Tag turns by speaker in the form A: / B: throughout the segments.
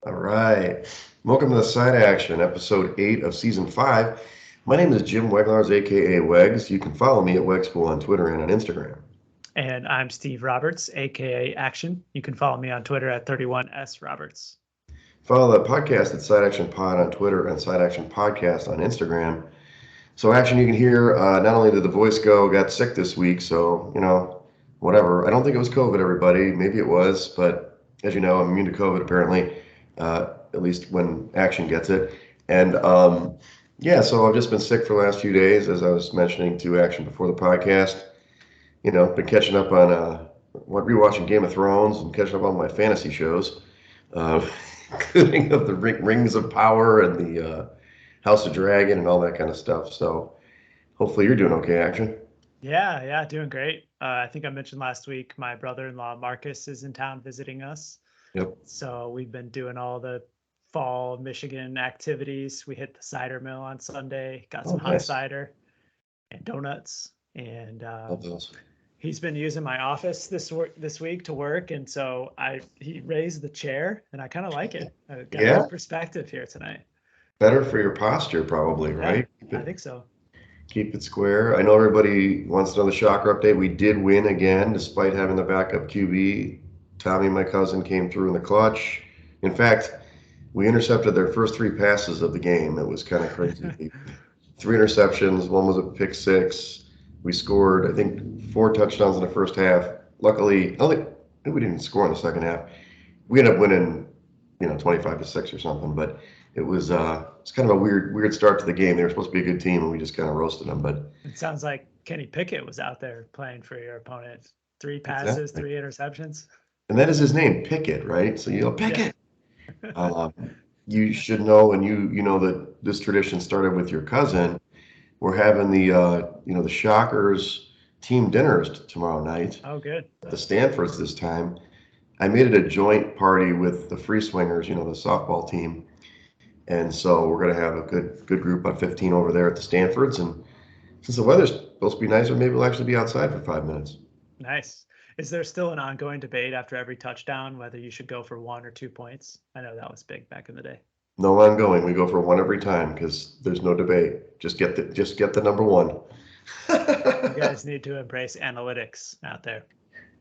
A: All right. Welcome to the Side Action, episode 8 of season 5. My name is Jim Weglars, aka Wegs. You can follow me at Wegspool on Twitter and on Instagram.
B: And I'm Steve Roberts, aka Action. You can follow me on Twitter at 31S Roberts.
A: Follow the podcast at Side Action Pod on Twitter and Side Action Podcast on Instagram. So, Action, you can hear not only did the voice go, got sick this week, so, whatever. I don't think it was COVID, everybody. Maybe it was, but as you know, I'm immune to COVID apparently, at least when Action gets it. And yeah, so I've just been sick for the last few days, as I was mentioning to Action before the podcast. Been catching up on rewatching Game of Thrones and catching up on my fantasy shows, uh, including of the Rings of Power and the House of Dragon and all that kind of stuff. So hopefully you're doing okay, Action.
B: Yeah, doing great. I think I mentioned last week my brother-in-law Marcus is in town visiting us.
A: Yep.
B: So we've been doing all the fall Michigan activities. We hit the cider mill on Sunday, got some hot cider and donuts, and he's been using my office this week to work, and so he raised the chair, and I kind of like it. I got a little perspective here tonight.
A: Better for your posture, probably, right?
B: I think so.
A: Keep it square. I know everybody wants to know the shocker update. We did win again, despite having the backup QB. Tommy, my cousin, came through in the clutch. In fact, we intercepted their first 3 passes of the game. It was kind of crazy. 3 interceptions. One was a pick 6. We scored, I think, 4 touchdowns in the first half. Luckily, I think we didn't score in the second half. We ended up winning, 25-6 or something. But it was it's kind of a weird start to the game. They were supposed to be a good team, and we just kind of roasted them. But
B: it sounds like Kenny Pickett was out there playing for your opponent. 3 passes, exactly. 3 interceptions.
A: And that is his name, Pickett, right? So Pickett. Yeah. You should know, and you know that this tradition started with your cousin. We're having the Shockers team dinners tomorrow night.
B: Oh, good.
A: At the Stanfords this time. I made it a joint party with the Free Swingers, the softball team. And so we're going to have a good group of 15 over there at the Stanfords. And since the weather's supposed to be nicer, maybe we'll actually be outside for 5 minutes.
B: Nice. Is there still an ongoing debate after every touchdown whether you should go for 1 or 2 points? I know that was big back in the day.
A: No ongoing. We go for 1 every time because there's no debate. Just get the number 1.
B: You guys need to embrace analytics out there.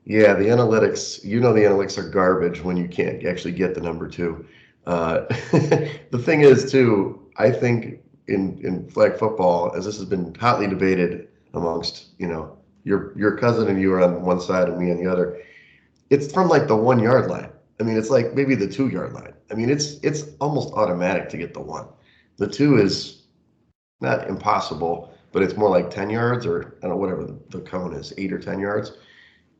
A: Yeah, the analytics. The analytics are garbage when you can't actually get the number 2. The thing is, too, I think in flag football, as this has been hotly debated amongst, your cousin and you are on one side and me on the other, it's from like the 1 yard line. I mean, it's like maybe the 2 yard line. I mean, it's almost automatic to get the 1. The 2 is not impossible, but it's more like 10 yards or I don't know, whatever the cone is, 8 or 10 yards.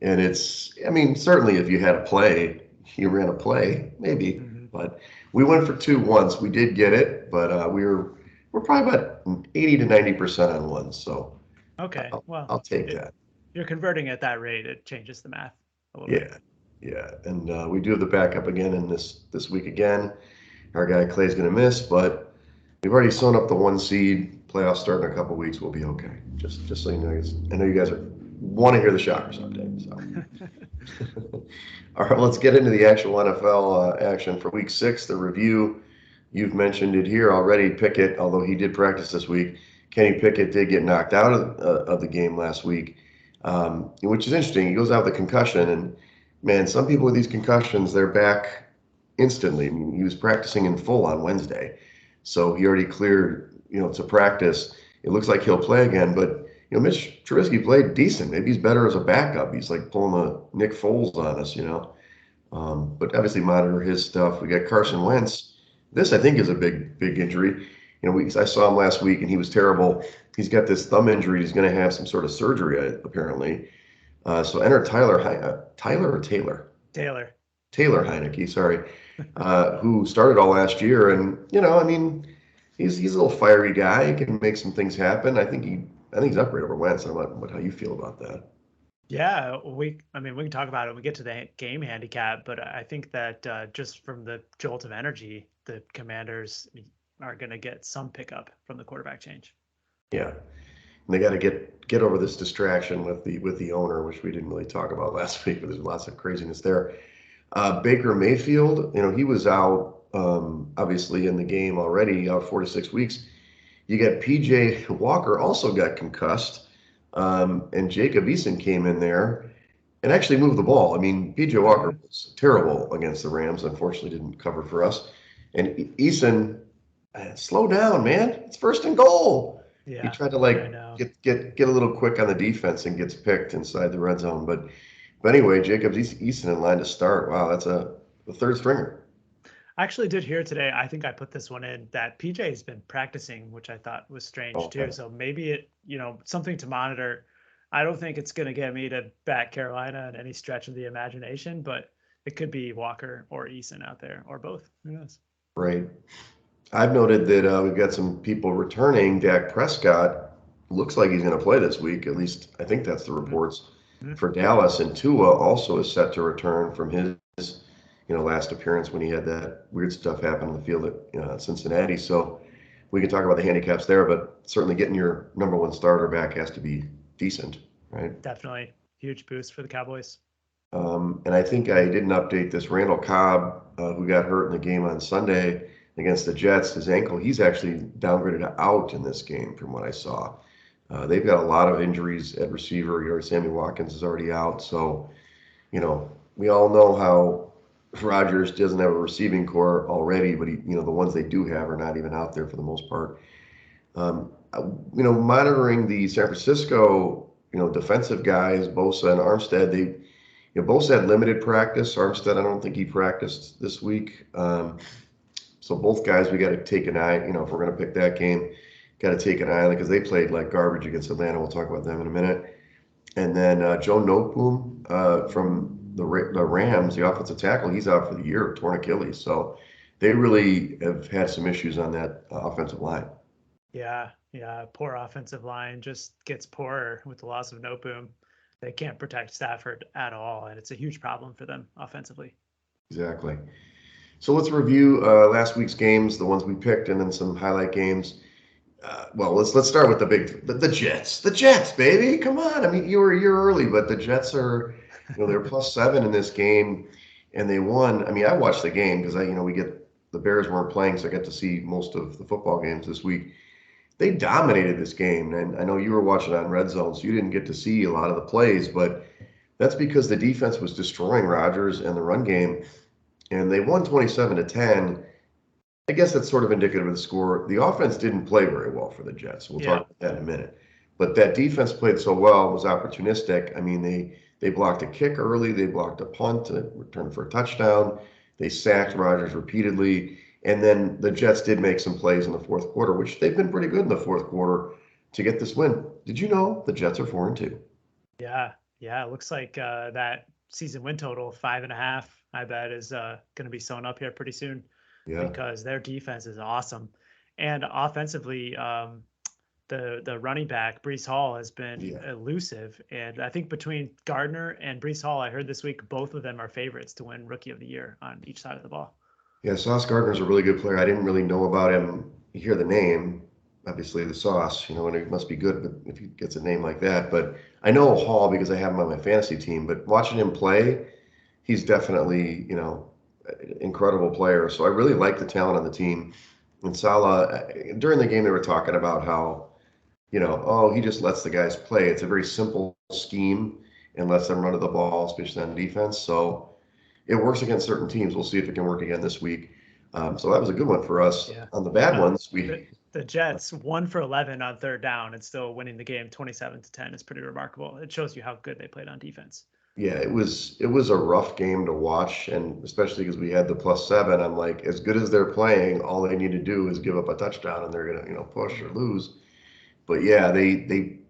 A: And certainly if you had a play, you ran a play, maybe. Mm-hmm. But we went for 2 once. We did get it, but we're probably about 80 to 90% on 1. So
B: okay,
A: I'll take that.
B: You're converting at that rate. It changes the math a little bit.
A: Yeah, and we do have the backup again in this week again. Our guy Clay's going to miss, but we've already sewn up the 1 seed. Playoffs start in a couple weeks. We'll be okay. Just so you know, I know you guys want to hear the Shockers update. So. All right, let's get into the actual NFL action for Week 6. The review, you've mentioned it here already. Pickett, although he did practice this week, Kenny Pickett did get knocked out of the game last week, which is interesting. He goes out with a concussion, and man, some people with these concussions, they're back instantly. I mean, he was practicing in full on Wednesday, so he already cleared, to practice. It looks like he'll play again, but Mitch Trubisky played decent. Maybe he's better as a backup. He's like pulling a Nick Foles on us, But obviously monitor his stuff. We got Carson Wentz. This, I think, is a big injury. I saw him last week, and he was terrible. He's got this thumb injury. He's going to have some sort of surgery, apparently. So enter Taylor Heineke, sorry, who started all last year. And, he's a little fiery guy. He can make some things happen. I think he's upgrade over Wentz. I don't know how you feel about that.
B: Yeah, we can talk about it when we get to the game handicap, but I think that just from the jolt of energy, the Commanders are going to get some pickup from the quarterback change.
A: Yeah, and they got to get over this distraction with the owner, which we didn't really talk about last week, but there's lots of craziness there. Baker Mayfield, he was out obviously in the game already, out 4 to 6 weeks. You got PJ Walker also got concussed, and Jacob Eason came in there and actually moved the ball. I mean, PJ Walker was terrible against the Rams. Unfortunately, didn't cover for us. And Eason, slow down, man. It's first and goal.
B: Yeah,
A: he tried to
B: I know.
A: get a little quick on the defense and gets picked inside the red zone. But anyway, Jacob Eason in line to start. Wow, that's a third stringer.
B: I actually did hear today, I think I put this one in, that PJ has been practicing, which I thought was strange too. So maybe it, something to monitor. I don't think it's going to get me to back Carolina in any stretch of the imagination, but it could be Walker or Eason out there or both. Who knows?
A: Right. I've noted that we've got some people returning. Dak Prescott looks like he's going to play this week. At least I think that's the reports for Dallas. And Tua also is set to return from his last appearance when he had that weird stuff happen on the field at Cincinnati. So we can talk about the handicaps there, but certainly getting your number one starter back has to be decent, right?
B: Definitely huge boost for the Cowboys.
A: And I think I didn't update this. Randall Cobb, who got hurt in the game on Sunday against the Jets, his ankle, he's actually downgraded to out in this game from what I saw. They've got a lot of injuries at receiver. Sammy Watkins is already out. So, we all know how Rodgers doesn't have a receiving core already, but the ones they do have are not even out there for the most part. Monitoring the San Francisco, defensive guys, Bosa and Armstead, Bosa had limited practice. Armstead, I don't think he practiced this week. So both guys, we got to take an eye. If we're going to pick that game, got to take an eye on it because they played like garbage against Atlanta. We'll talk about them in a minute. And then Joe Noteboom from the Rams, the offensive tackle, he's out for the year, torn Achilles. So they really have had some issues on that offensive line.
B: Yeah. Poor offensive line just gets poorer with the loss of Noteboom. They can't protect Stafford at all, and it's a huge problem for them offensively.
A: Exactly. So let's review last week's games, the ones we picked, and then some highlight games. Well, let's start with the Jets. The Jets, baby, come on! I mean, you were a year early, but the Jets are, they're +7 in this game, and they won. I mean, I watched the game because the Bears weren't playing, so I got to see most of the football games this week. They dominated this game, and I know you were watching on Red Zone, so you didn't get to see a lot of the plays, but that's because the defense was destroying Rodgers and the run game, and they won 27-10. I guess that's sort of indicative of the score. The offense didn't play very well for the Jets. We'll talk about that in a minute. But that defense played so well, was opportunistic. I mean, they blocked a kick early, they blocked a punt, a return for a touchdown. They sacked Rodgers repeatedly. And then the Jets did make some plays in the fourth quarter, which they've been pretty good in the fourth quarter to get this win. Did you know the Jets are 4-2?
B: Yeah. It looks like that season win total 5.5, I bet, is going to be sewn up here pretty soon. Yeah. Because their defense is awesome. And offensively, the running back, Breece Hall, has been elusive. And I think between Gardner and Breece Hall, I heard this week, both of them are favorites to win Rookie of the Year on each side of the ball.
A: Yeah, Sauce Gardner's a really good player. I didn't really know about him. You hear the name, obviously the Sauce, and it must be good if he gets a name like that. But I know Hall because I have him on my fantasy team. But watching him play, he's definitely, an incredible player. So I really like the talent on the team. And Salah, during the game, they were talking about how, he just lets the guys play. It's a very simple scheme and lets them run to the ball, especially on defense. So it works against certain teams. We'll see if it can work again this week. So that was a good one for us. Yeah. On the bad ones,
B: the Jets 1 for 11 on third down and still winning the game 27-10 is pretty remarkable. It shows you how good they played on defense.
A: Yeah, it was a rough game to watch, and especially because we had the +7. I'm like, as good as they're playing, all they need to do is give up a touchdown, and they're gonna push or lose. But yeah,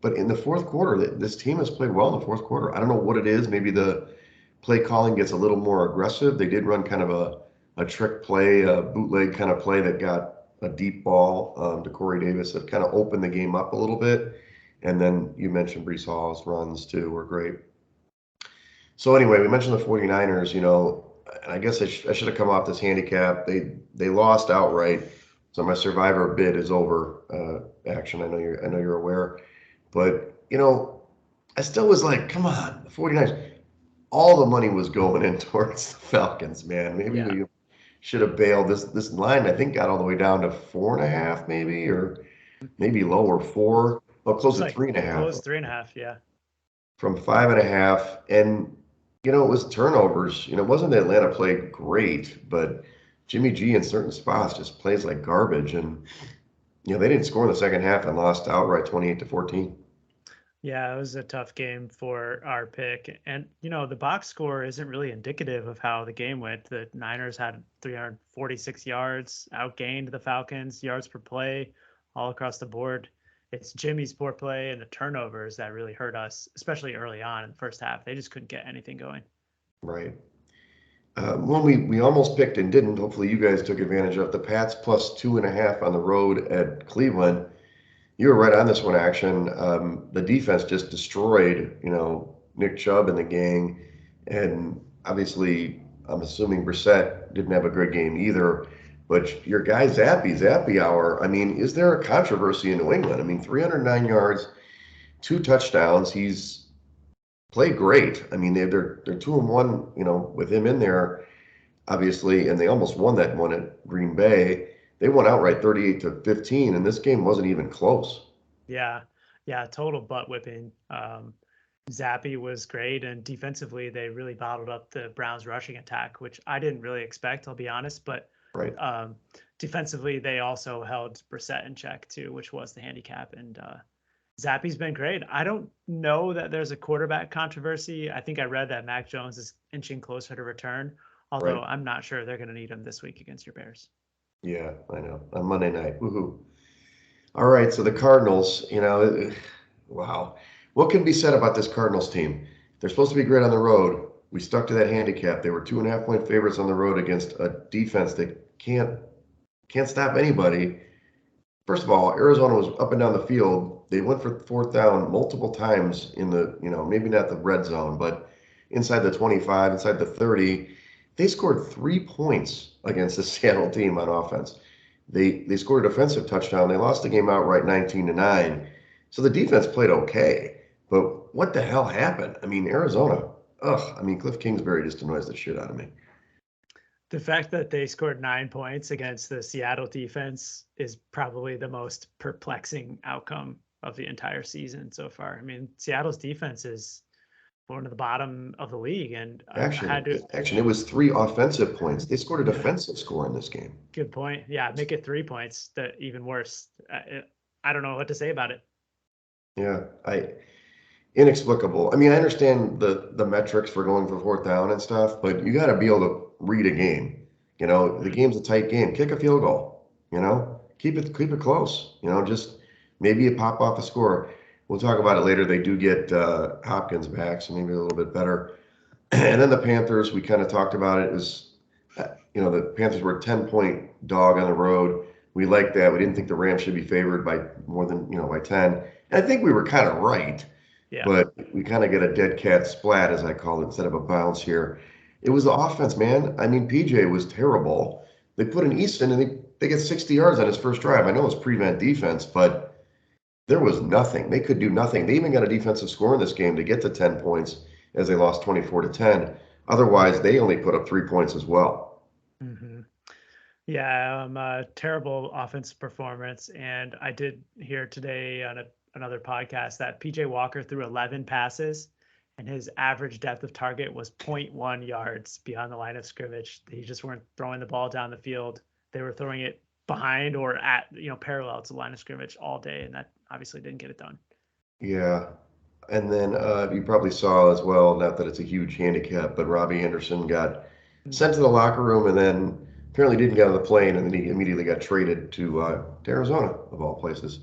A: but in the fourth quarter, this team has played well in the fourth quarter. I don't know what it is. Maybe the play calling gets a little more aggressive. They did run kind of a trick play, a bootleg kind of play that got a deep ball to Corey Davis that kind of opened the game up a little bit. And then you mentioned Breece Hall's runs too were great. So anyway, we mentioned the 49ers, and I guess I should have come off this handicap. They lost outright. So my survivor bid is over. Action. I know you're aware. But, I still was like, come on, the 49ers. All the money was going in towards the Falcons, man. should have bailed. This line, I think, got all the way down to 4.5, maybe, or maybe lower, 4, well, close to
B: Like
A: 3.5.
B: close 3.5, yeah.
A: From 5.5. And, it was turnovers. It wasn't that Atlanta played great, but Jimmy G in certain spots just plays like garbage. And, they didn't score in the second half and lost outright 28-14.
B: Yeah, it was a tough game for our pick. And, the box score isn't really indicative of how the game went. The Niners had 346 yards, outgained the Falcons, yards per play, all across the board. It's Jimmy's poor play and the turnovers that really hurt us, especially early on in the first half. They just couldn't get anything going.
A: Right. One we almost picked and didn't. Hopefully you guys took advantage of the Pats plus 2.5 on the road at Cleveland. You were right on this one, Action. The defense just destroyed, Nick Chubb and the gang. And obviously, I'm assuming Brissett didn't have a good game either. But your guy, Zappy Hour, I mean, is there a controversy in New England? I mean, 309 yards, 2 touchdowns. He's played great. I mean, they're 2-1, with him in there, obviously, and they almost won that one at Green Bay. They won outright 38-15, and this game wasn't even close.
B: Yeah, total butt whipping. Zappy was great, and defensively they really bottled up the Browns' rushing attack, which I didn't really expect, I'll be honest. But
A: Right.
B: Defensively, they also held Brissett in check too, which was the handicap. And Zappy's been great. I don't know that there's a quarterback controversy. I think I read that Mac Jones is inching closer to return, although
A: Right.
B: I'm not sure they're going to need him this week against your Bears.
A: Yeah, I know. On Monday night. Woohoo. All right, so the Cardinals, wow. What can be said about this Cardinals team? They're supposed to be great on the road. We stuck to that handicap. They were 2.5-point favorites on the road against a defense that can't stop anybody. First of all, Arizona was up and down the field. They went for fourth down multiple times in the, maybe not the red zone, but inside the 25, inside the 30. They scored 3 points against the Seattle team on offense. They scored a defensive touchdown. They lost the game outright 19-9. So the defense played okay. But what the hell happened? I mean, Arizona, Cliff Kingsbury just annoys the shit out of me.
B: The fact that they scored 9 points against the Seattle defense is probably the most perplexing outcome of the entire season so far. I mean, Seattle's defense is one of the bottom of the league, and
A: Actually, it was 3 offensive points. They scored a defensive score in this game.
B: Good point. Yeah, make it 3 points. That even worse. I don't know what to say about it.
A: Yeah, inexplicable. I mean, I understand the metrics for going for fourth down and stuff, but you got to be able to read a game. The game's a tight game. Kick a field goal. Keep it close. Just maybe you pop off a score. We'll talk about it later. They do get Hopkins back, so maybe a little bit better. And then the Panthers, we kind of talked about it. It was, the Panthers were a 10-point dog on the road. We liked that. We didn't think the Rams should be favored by more than, by 10. And I think we were kind of right.
B: Yeah.
A: But we kind of get a dead cat splat, as I call it, instead of a bounce here. It was the offense, man. I mean, PJ was terrible. They put in Easton, and they get 60 yards on his first drive. I know it's prevent defense, but there was nothing. They could do nothing. They even got a defensive score in this game to get to 10 points as they lost 24-10. Otherwise, they only put up 3 points as well.
B: Mm-hmm. Yeah, terrible offensive performance. And I did hear today on another podcast that PJ Walker threw 11 passes and his average depth of target was 0.1 yards beyond the line of scrimmage. They just weren't throwing the ball down the field. They were throwing it behind or at, parallel to the line of scrimmage all day. And that obviously didn't get it done.
A: Yeah. And then you probably saw as well, not that it's a huge handicap, but Robbie Anderson got sent to the locker room and then apparently didn't get on the plane, and then he immediately got traded to Arizona, of all places.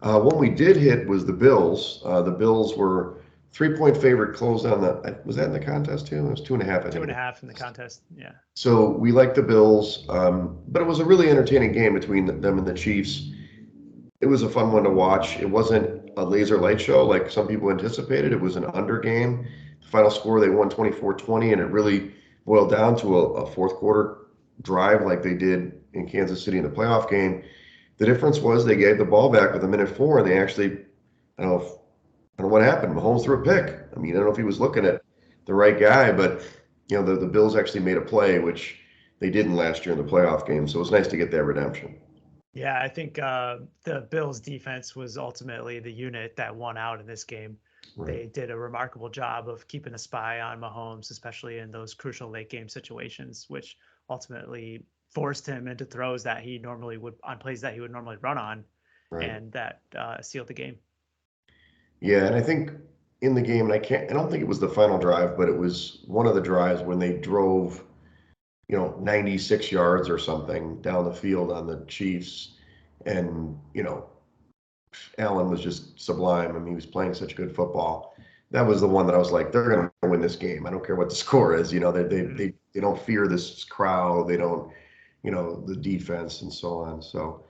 A: One we did hit was the Bills. The Bills were 3-point favorite, closed on was that in the contest too? It was 2.5, I think.
B: 2.5 in the contest, yeah.
A: So we like the Bills, but it was a really entertaining game between them and the Chiefs. It was a fun one to watch. It wasn't a laser light show like some people anticipated. It was an under game. The final score, they won 24-20, and it really boiled down to a fourth quarter drive like they did in Kansas City in the playoff game. The difference was they gave the ball back with 1:04, and they actually, I don't know what happened. Mahomes threw a pick. I mean, I don't know if he was looking at the right guy, but the Bills actually made a play, which they didn't last year in the playoff game. So it was nice to get that redemption.
B: Yeah, I think the Bills defense was ultimately the unit that won out in this game.
A: Right.
B: They did a remarkable job of keeping a spy on Mahomes, especially in those crucial late game situations, which ultimately forced him into throws that he normally would on plays that he would normally run on,
A: Right.
B: and that sealed the game.
A: Yeah, and I think in the game, and I don't think it was the final drive, but it was one of the drives when they drove, 96 yards or something down the field on the Chiefs, and Allen was just sublime. I mean, he was playing such good football. That was the one that I was like, they're going to win this game. I don't care what the score is. They don't fear this crowd. They don't, the defense and so on. So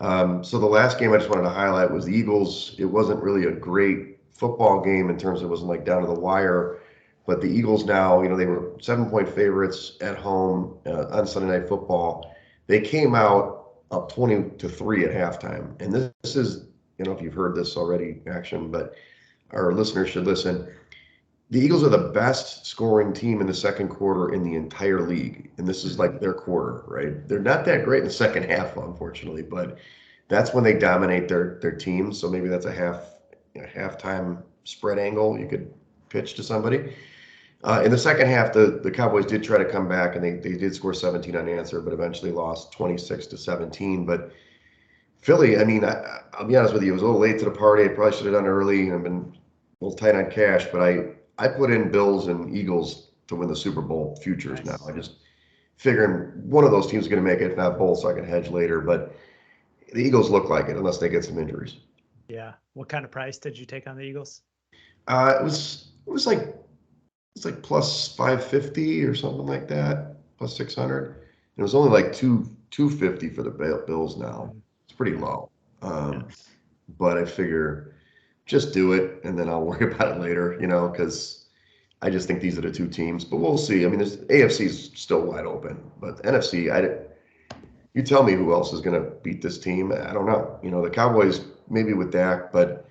A: the last game I just wanted to highlight was the Eagles. It wasn't really a great football game in terms of it wasn't like down to the wire, but the Eagles now, they were 7-point favorites at home on Sunday Night Football. They came out up 20-3 at halftime, and this is, if you've heard this already, action, but our listeners should listen. The Eagles are the best scoring team in the second quarter in the entire league, and this is like their quarter, right? They're not that great in the second half, unfortunately, but that's when they dominate their teams. So maybe that's a halftime spread angle you could pitch to somebody. In the second half, the Cowboys did try to come back, and they did score 17 unanswered, but eventually lost 26-17. But Philly, I mean, I'll be honest with you, it was a little late to the party. I probably should have done it early. I've been a little tight on cash, but I put in Bills and Eagles to win the Super Bowl futures.
B: Nice.
A: Now. I just figuring one of those teams is going to make it, if not both, so I can hedge later. But the Eagles look like it unless they get some injuries.
B: Yeah. What kind of price did you take on the Eagles?
A: It was like plus 550 or something like that, plus 600. It was only like 250 for the Bills now. It's pretty low.
B: Yeah.
A: But I figure just do it and then I'll worry about it later, because I just think these are the two teams. But we'll see. I mean, this AFC is still wide open, but NFC, you tell me who else is going to beat this team. I don't know. The Cowboys maybe with Dak, but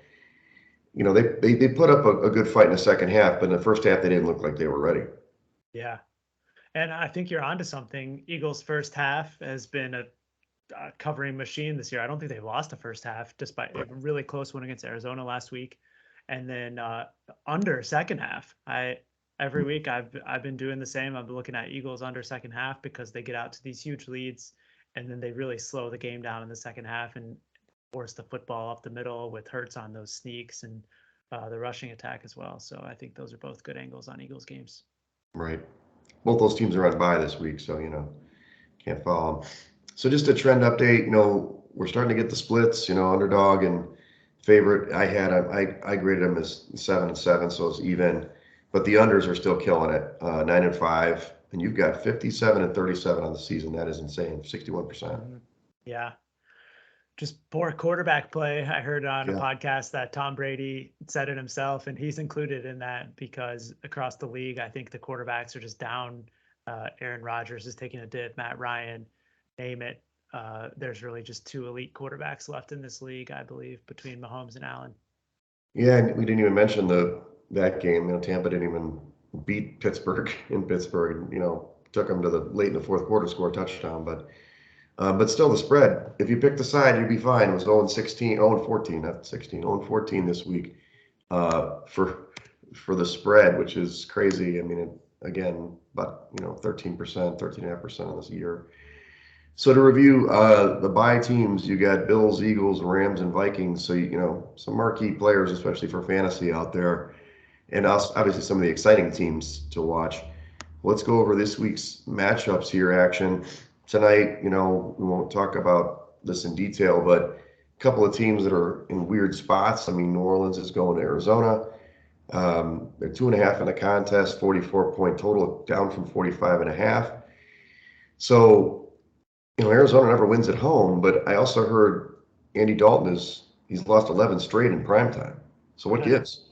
A: they put up a good fight in the second half, but in the first half they didn't look like they were ready.
B: Yeah. And I think you're onto something. Eagles' first half has been a covering machine this year. I don't think they've lost a first half, despite a really close win against Arizona last week. And then under second half, every week I've been doing the same. I've been looking at Eagles under second half because they get out to these huge leads, and then they really slow the game down in the second half and force the football up the middle with Hurts on those sneaks and the rushing attack as well. So I think those are both good angles on Eagles games.
A: Right. Both those teams are on bye this week, so can't follow them. So just a trend update. We're starting to get the splits. Underdog and favorite. I graded them as 7-7, so it's even. But the unders are still killing it. 9-5, and you've got 57-37 on the season. That is insane. 61%.
B: Yeah. Just poor quarterback play. I heard on a
A: Yeah.
B: podcast that Tom Brady said it himself, and he's included in that because across the league, I think the quarterbacks are just down. Aaron Rodgers is taking a dip. Matt Ryan, name it. There's really just two elite quarterbacks left in this league, I believe, between Mahomes and Allen.
A: Yeah, and we didn't even mention that game. Tampa didn't even beat Pittsburgh in Pittsburgh, and took them to the late in the fourth quarter, score a touchdown. But still, the spread. If you pick the side, you'd be fine. It was 0-16, 0-14, not 16, 0-14 this week for the spread, which is crazy. I mean, again, about 13%, 13.5% on this year. So to review the bye teams, you got Bills, Eagles, Rams, and Vikings. So some marquee players, especially for fantasy out there, and also obviously some of the exciting teams to watch. Let's go over this week's matchups here. Action tonight. We won't talk about this in detail, but a couple of teams that are in weird spots. I mean, New Orleans is going to Arizona. They're 2.5 in the contest, 44-point total, down from 45.5. So. Arizona never wins at home, but I also heard Andy Dalton he's lost 11 straight in primetime. So what gives?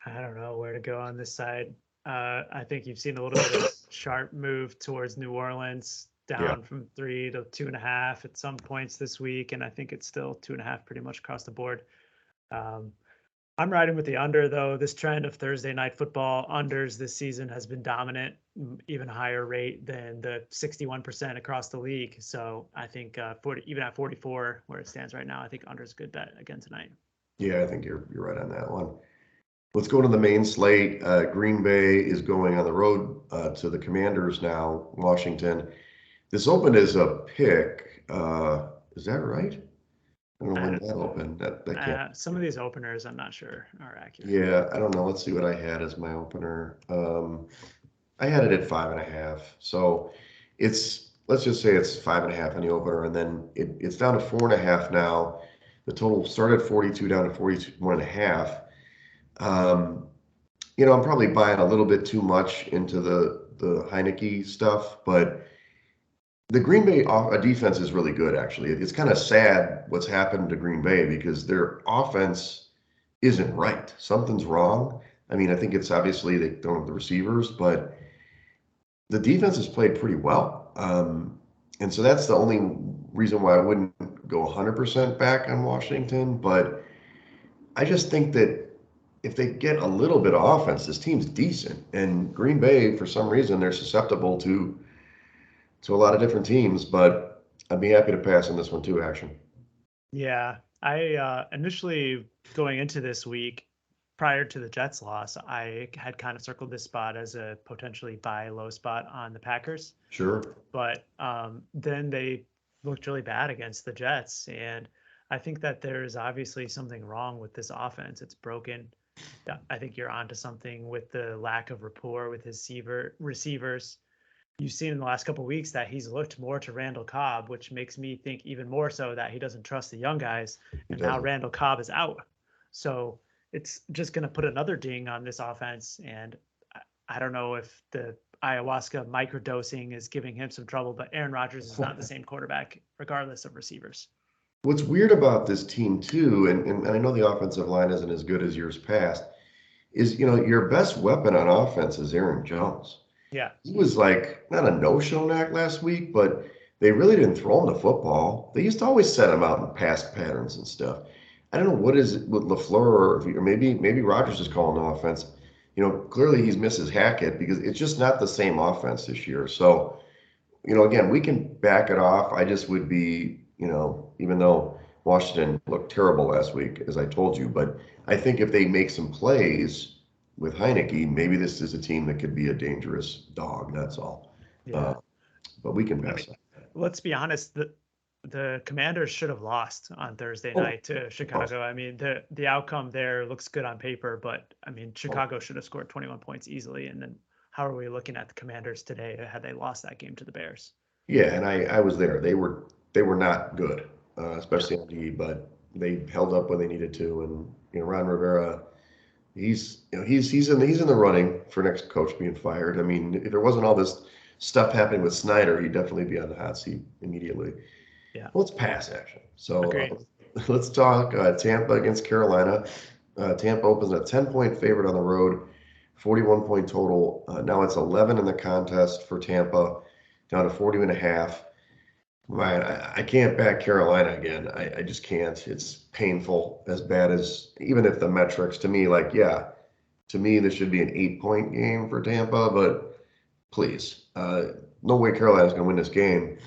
B: I don't know where to go on this side. I think you've seen a little bit of sharp move towards New Orleans, down from 3 to 2.5 at some points this week, and I think it's still 2.5 pretty much across the board. I'm riding with the under, though. This trend of Thursday night football unders this season has been dominant, even higher rate than the 61% across the league. So I think 40, even at 44, where it stands right now, I think under is a good bet again tonight.
A: Yeah, I think you're right on that one. Let's go to the main slate. Green Bay is going on the road to the Commanders now, Washington. This opened as a pick. Is that right? I don't know when that opened. That can't.
B: Some of these openers, I'm not sure are accurate.
A: Yeah, I don't know. Let's see what I had as my opener. I had it at 5.5. So let's just say it's 5.5 on the opener, and then it's down to 4.5 now. The total started at 42 down to 41.5. I'm probably buying a little bit too much into the Heineke stuff, but the Green Bay defense is really good, actually. It's kind of sad what's happened to Green Bay because their offense isn't right. Something's wrong. I mean, I think it's obviously they don't have the receivers, but the defense has played pretty well. And so that's the only reason why I wouldn't go 100% back on Washington. But I just think that if they get a little bit of offense, this team's decent. And Green Bay, for some reason, they're susceptible to a lot of different teams. But I'd be happy to pass on this one too, action.
B: Yeah, I initially going into this week, prior to the Jets loss, I had kind of circled this spot as a potentially buy low spot on the Packers.
A: Sure.
B: But then they looked really bad against the Jets, and I think that there's obviously something wrong with this offense. It's broken. Yeah, I think you're onto something with the lack of rapport with his receivers. You've seen in the last couple of weeks that he's looked more to Randall Cobb, which makes me think even more so that he doesn't trust the young guys. And now Randall Cobb is out. So it's just going to put another ding on this offense. And I don't know if the ayahuasca microdosing is giving him some trouble, but Aaron Rodgers is not the same quarterback, regardless of receivers.
A: What's weird about this team, too, and I know the offensive line isn't as good as years past, is, your best weapon on offense is Aaron Jones.
B: Yeah.
A: He was like, not a no-show knack last week, but they really didn't throw him the football. They used to always set him out in pass patterns and stuff. I don't know what is it with LaFleur, or maybe Rodgers is calling the offense. Clearly he's misses Hackett because it's just not the same offense this year. So, again, we can back it off. I just would be, even though Washington looked terrible last week, as I told you, but I think if they make some plays with Heineke, maybe this is a team that could be a dangerous dog. That's all.
B: Yeah.
A: But we can pass that.
B: Let's be honest. The Commanders should have lost on Thursday night to Chicago. I mean, the outcome there looks good on paper, but I mean, Chicago should have scored 21 points easily. And then how are we looking at the Commanders today had they lost that game to the Bears?
A: Yeah, and I was there. They were not good, especially on D, but they held up when they needed to. And Ron Rivera, he's in the running for next coach being fired. I mean, if there wasn't all this stuff happening with Snyder, he'd definitely be on the hot seat immediately.
B: Yeah.
A: Let's pass action. So let's talk Tampa against Carolina. Tampa opens a 10-point favorite on the road, 41-point total. Now it's 11 in the contest for Tampa, down to 40.5. Man, I can't back Carolina again. I just can't. It's painful, as bad as even if the metrics to me, to me this should be an 8-point game for Tampa, but please, no way Carolina's going to win this game.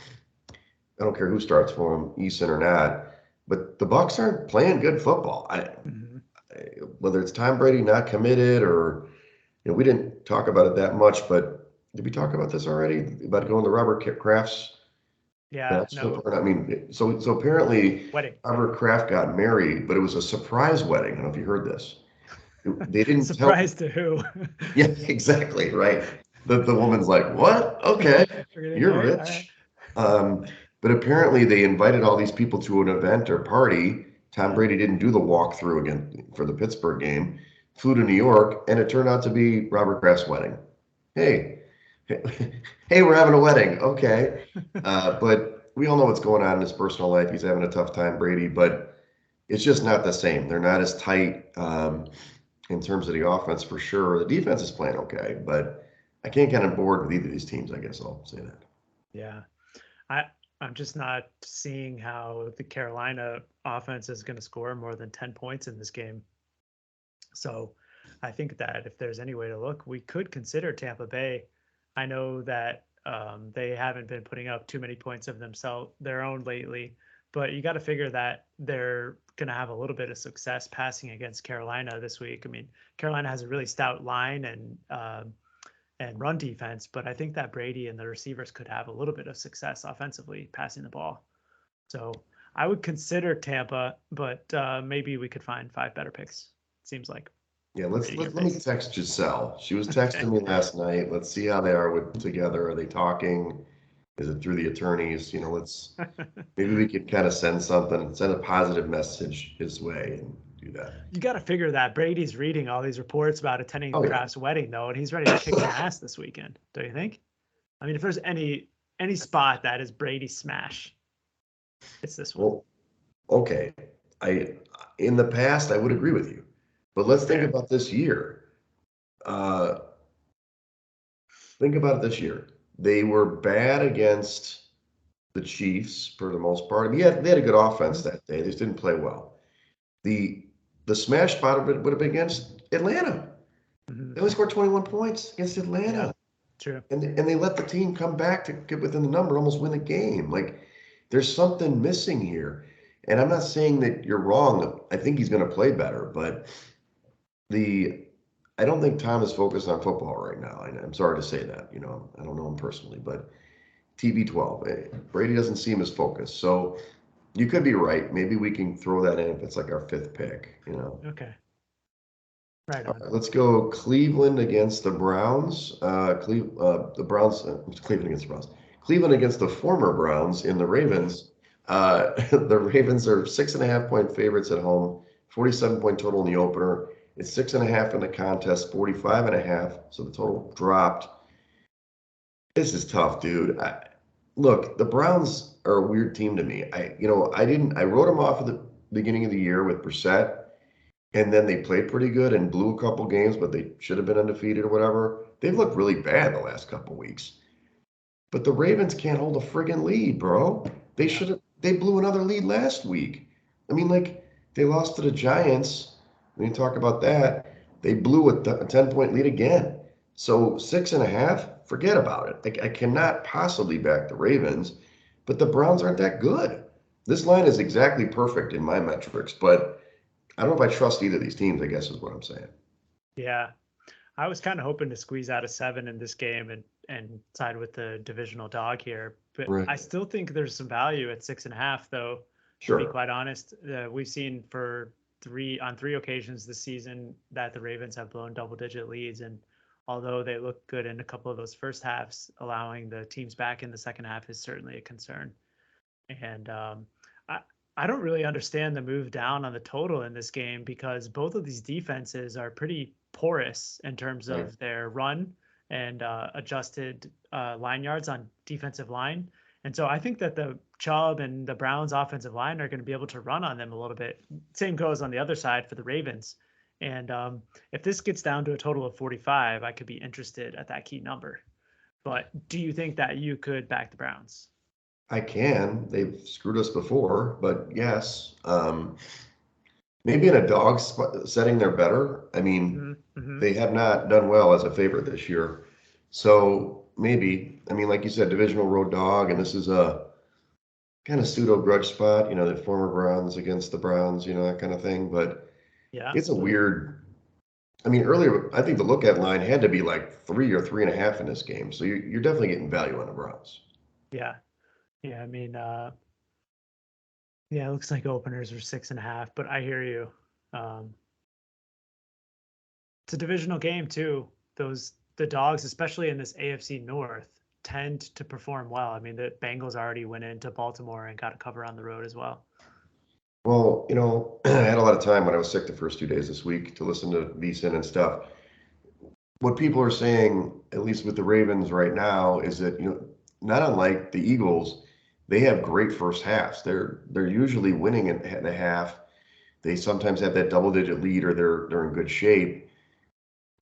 A: I don't care who starts for them, Eason or not. But the Bucs aren't playing good football. Whether it's Tom Brady not committed or we didn't talk about it that much, but did we talk about this already about going to Robert Kraft's?
B: Yeah, no.
A: I mean, so apparently
B: wedding.
A: Robert Kraft got married, but it was a surprise wedding. I don't know if you heard this. They didn't
B: surprise to who?
A: Yeah, exactly right. The woman's like, "What? Okay, you're rich." But apparently they invited all these people to an event or party. Tom Brady didn't do the walkthrough again for the Pittsburgh game. Flew to New York, and it turned out to be Robert Kraft's wedding. Hey, we're having a wedding. Okay. But we all know what's going on in his personal life. He's having a tough time, Brady, but it's just not the same. They're not as tight in terms of the offense for sure. The defense is playing okay, but I can't get on board with either of these teams. I guess I'll say that.
B: Yeah. I'm just not seeing how the Carolina offense is going to score more than 10 points in this game. So I think that if there's any way to look, we could consider Tampa Bay. I know that they haven't been putting up too many points of their own lately, but you got to figure that they're going to have a little bit of success passing against Carolina this week. I mean, Carolina has a really stout line and run defense, but I think that Brady and the receivers could have a little bit of success offensively passing the ball. So I would consider Tampa, but maybe we could find 5 better picks. Seems like.
A: Yeah, let me text Giselle. She was texting me last night. Let's see how they are together. Are they talking? Is it through the attorneys? Maybe we could kind of send a positive message his way and do that.
B: You got to figure that Brady's reading all these reports about attending Kraft's wedding, though, and he's ready to kick some ass this weekend. Don't you think? I mean, if there's any spot that is Brady's smash, it's this one.
A: Well, okay. In the past, I would agree with you. But let's think about this year. Think about it this year. They were bad against the Chiefs for the most part. I mean, they had a good offense that day. They just didn't play well. The smash spot would have been against Atlanta. Mm-hmm. They only scored 21 points against Atlanta.
B: Yeah, true.
A: And they let the team come back to get within the number, almost win the game. Like, there's something missing here. And I'm not saying that you're wrong. I think he's going to play better, but I don't think Tom is focused on football right now. I'm sorry to say that. I don't know him personally, but TB12, Brady doesn't seem as focused. So you could be right. Maybe we can throw that in if it's like our 5th pick.
B: Okay. Right on.
A: Let's go Cleveland against the Browns. The Browns. Cleveland against the Browns. Cleveland against the former Browns in the Ravens. The Ravens are 6.5-point favorites at home. 47-point total in the opener. It's 6.5 in the contest, 45.5. So the total dropped. This is tough, dude. Look, the Browns are a weird team to me. I wrote them off at the beginning of the year with Brissett, and then they played pretty good and blew a couple games, but they should have been undefeated or whatever. They've looked really bad the last couple weeks. But the Ravens can't hold a friggin' lead, bro. They blew another lead last week. I mean, like, they lost to the Giants. When you talk about that, they blew a 10-point lead again. So 6.5, forget about it. I cannot possibly back the Ravens, but the Browns aren't that good. This line is exactly perfect in my metrics, but I don't know if I trust either of these teams, I guess is what I'm saying.
B: Yeah. I was kind of hoping to squeeze out a 7 in this game and side with the divisional dog here. But right. I still think there's some value at 6.5, though.
A: Sure.
B: To be quite honest, we've seen on 3 occasions this season that the Ravens have blown double-digit leads, and although they look good in a couple of those first halves, allowing the teams back in the second half is certainly a concern. And I don't really understand the move down on the total in this game because both of these defenses are pretty porous in terms of their run and adjusted line yards on defensive line. And so I think that the Chubb and the Browns offensive line are going to be able to run on them a little bit. Same goes on the other side for the Ravens. And if this gets down to a total of 45, I could be interested at that key number. But do you think that you could back the Browns?
A: I can. They've screwed us before, but yes. Maybe in a dog setting, they're better. I mean, They have not done well as a favorite this year. So maybe, I mean, like you said, divisional road dog, and this is a kind of pseudo grudge spot, the former Browns against the Browns, that kind of thing. But yeah, it's a weird, I mean, earlier, I think the look at line had to be like 3 or 3.5 in this game. So you're definitely getting value on the Browns.
B: Yeah. Yeah. I mean, it looks like openers are 6.5, but I hear you. It's a divisional game too. The dogs, especially in this AFC North, tend to perform well. I mean, the Bengals already went into Baltimore and got a cover on the road as well.
A: Well, I had a lot of time when I was sick the first 2 days this week to listen to VSiN and stuff. What people are saying, at least with the Ravens right now, is that, not unlike the Eagles, they have great first halves. They're usually winning in a half. They sometimes have that double-digit lead or they're in good shape.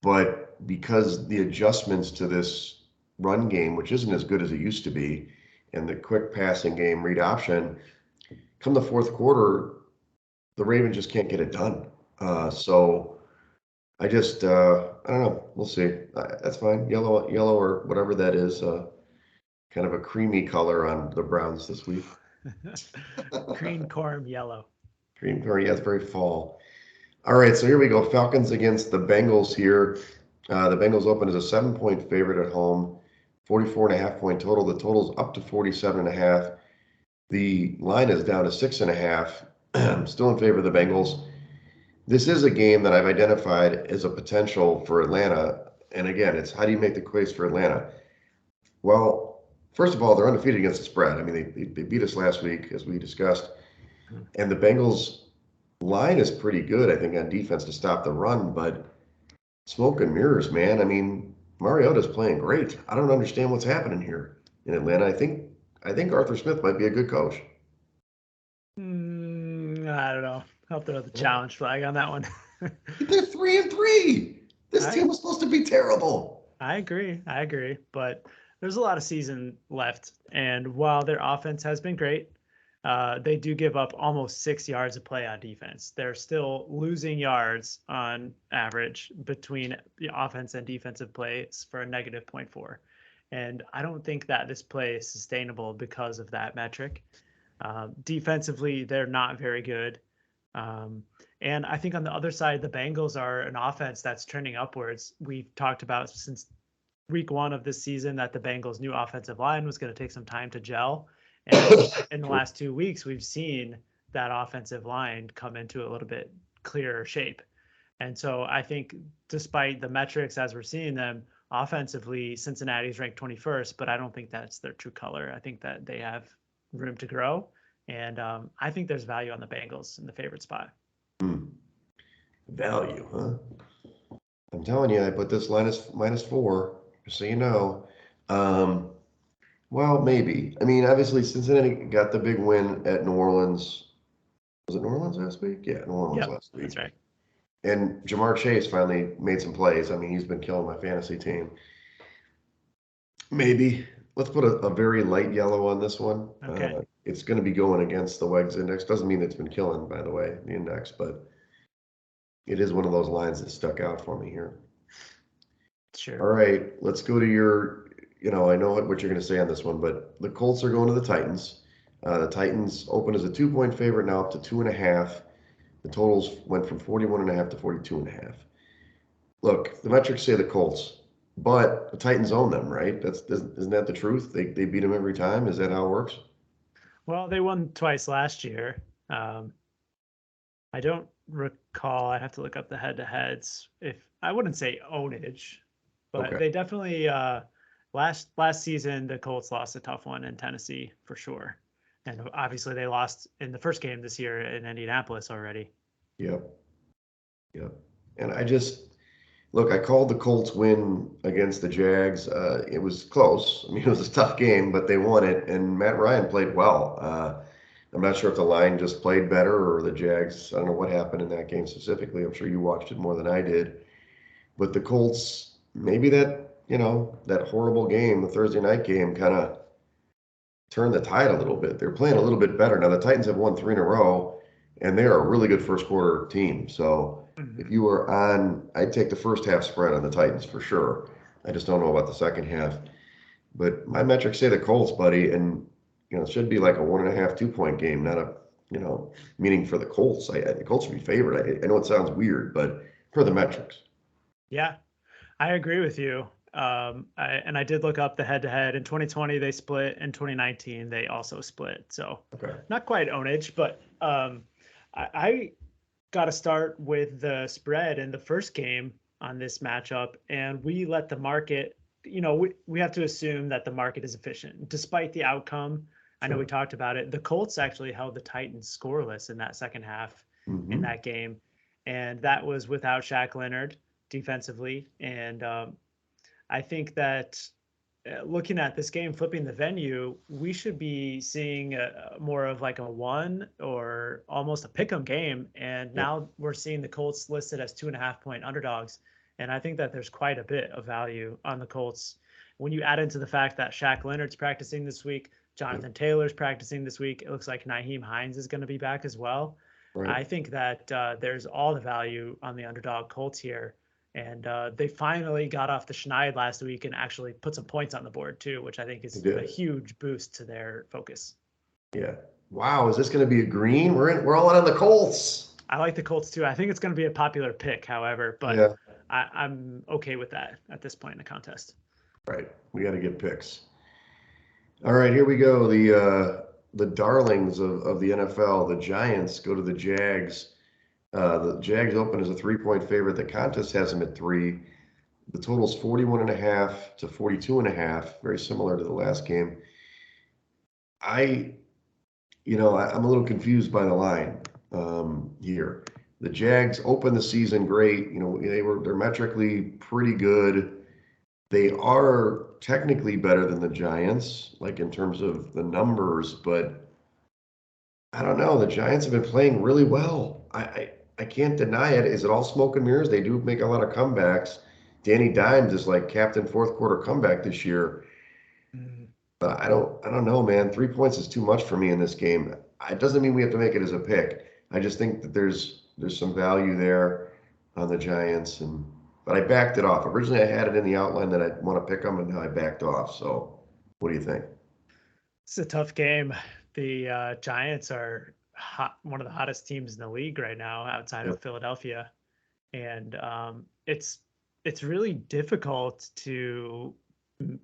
A: But because the adjustments to this run game, which isn't as good as it used to be, and the quick passing game, read option, come the fourth quarter, the Ravens just can't get it done. So I just, I don't know. We'll see. That's fine. Yellow or whatever that is, kind of a creamy color on the Browns this week.
B: Green corn yellow.
A: Cream corn, yeah, it's very fall. All right, so here we go. Falcons against the Bengals here. The Bengals open as a 7-point favorite at home, 44.5 point total. The total's up to 47.5. The line is down to 6.5. Still in favor of the Bengals. This is a game that I've identified as a potential for Atlanta. And again, it's how do you make the case for Atlanta? Well, first of all, they're undefeated against the spread. I mean, they beat us last week, as we discussed. And the Bengals line is pretty good, I think, on defense to stop the run, but smoke and mirrors, man. I mean, Mariota's playing great. I don't understand what's happening here in Atlanta. I think Arthur Smith might be a good coach.
B: I don't know. I'll throw the challenge flag on that one.
A: They're 3-3. This team was supposed to be terrible.
B: I agree. But there's a lot of season left. And while their offense has been great, they do give up almost 6 yards of play on defense. They're still losing yards on average between the offense and defensive plays for a negative 0.4. And I don't think that this play is sustainable because of that metric. Defensively, they're not very good. And I think on the other side, the Bengals are an offense that's trending upwards. We've talked about since week 1 of this season that the Bengals' new offensive line was going to take some time to gel. And in the last 2 weeks, we've seen that offensive line come into a little bit clearer shape. And so I think despite the metrics as we're seeing them, offensively, Cincinnati's ranked 21st, but I don't think that's their true color. I think that they have room to grow. And I think there's value on the Bengals in the favorite spot.
A: Value, huh? I'm telling you, I put this line as -4, just so you know. Well, maybe. I mean, obviously, Cincinnati got the big win at New Orleans. Was it New Orleans last week? Yeah, New Orleans last week.
B: That's right.
A: And Jamar Chase finally made some plays. I mean, he's been killing my fantasy team. Maybe. Let's put a very light yellow on this one.
B: Okay.
A: It's going to be going against the Wegs index. Doesn't mean it's been killing, by the way, the index, but it is one of those lines that stuck out for me here.
B: Sure.
A: All right, let's go to your, I know what you're going to say on this one, but the Colts are going to the Titans. The Titans open as a 2-point favorite, now up to 2.5. The totals went from 41.5 to 42.5. Look, the metrics say the Colts, but the Titans own them, right? Isn't that the truth? They beat them every time. Is that how it works?
B: Well, they won twice last year. I don't recall. I have to look up the head-to-heads. If I wouldn't say ownage, but
A: Okay.
B: they definitely last season the Colts lost a tough one in Tennessee for sure, and obviously they lost in the first game this year in Indianapolis already.
A: Yep. And look, I called the Colts win against the Jags. It was close. I mean, it was a tough game, but they won it, and Matt Ryan played well. I'm not sure if the line just played better or the Jags. I don't know what happened in that game specifically. I'm sure you watched it more than I did. But the Colts, maybe that horrible game, the Thursday night game, kind of turned the tide a little bit. They're playing a little bit better. Now, the Titans have won 3 in a row, and they're a really good first quarter team. So if you were on, I'd take the first half spread on the Titans for sure. I just don't know about the second half. But my metrics say the Colts, buddy, and it should be like a 1.5, 2-point game, not a, meaning for the Colts. The Colts should be favored. I know it sounds weird, but for the metrics.
B: Yeah, I agree with you. I did look up the head-to-head. In 2020, they split. In 2019, they also split. So not quite ownage, but I got to start with the spread in the first game on this matchup, and we let the market. We have to assume that the market is efficient, despite the outcome. I know we talked about it. The Colts actually held the Titans scoreless in that second half in that game, and that was without Shaq Leonard defensively. And I think that looking at this game, flipping the venue, we should be seeing more of like a 1 or almost a pick'em game. And now we're seeing the Colts listed as 2.5-point underdogs. And I think that there's quite a bit of value on the Colts. When you add into the fact that Shaq Leonard's practicing this week, Jonathan Taylor's practicing this week, it looks like Nyheim Hines is going to be back as well. Right. I think that there's all the value on the underdog Colts here. And they finally got off the schneid last week and actually put some points on the board too, which I think is a huge boost to their focus.
A: Yeah. Wow. Is this going to be a green? We're all in on the Colts.
B: I like the Colts too. I think it's going to be a popular pick, however, but
A: yeah.
B: I'm okay with that at this point in the contest.
A: Right. We got to get picks. All right, here we go. The darlings of the NFL, the Giants, go to the Jags. The Jags open as a 3-point favorite. The contest has them at 3. The total's 41.5 to 42.5, very similar to the last game. I'm a little confused by the line here. The Jags opened the season great. They're metrically pretty good. They are technically better than the Giants, like in terms of the numbers, but I don't know. The Giants have been playing really well. I can't deny it. Is it all smoke and mirrors? They do make a lot of comebacks. Danny Dimes is like captain fourth quarter comeback this year. But I don't know, man. 3 points is too much for me in this game. It doesn't mean we have to make it as a pick. I just think that there's some value there on the Giants, but I backed it off. Originally, I had it in the outline that I'd want to pick them, and now I backed off. So, what do you think?
B: It's a tough game. The Giants are one of the hottest teams in the league right now, outside of Philadelphia, and it's really difficult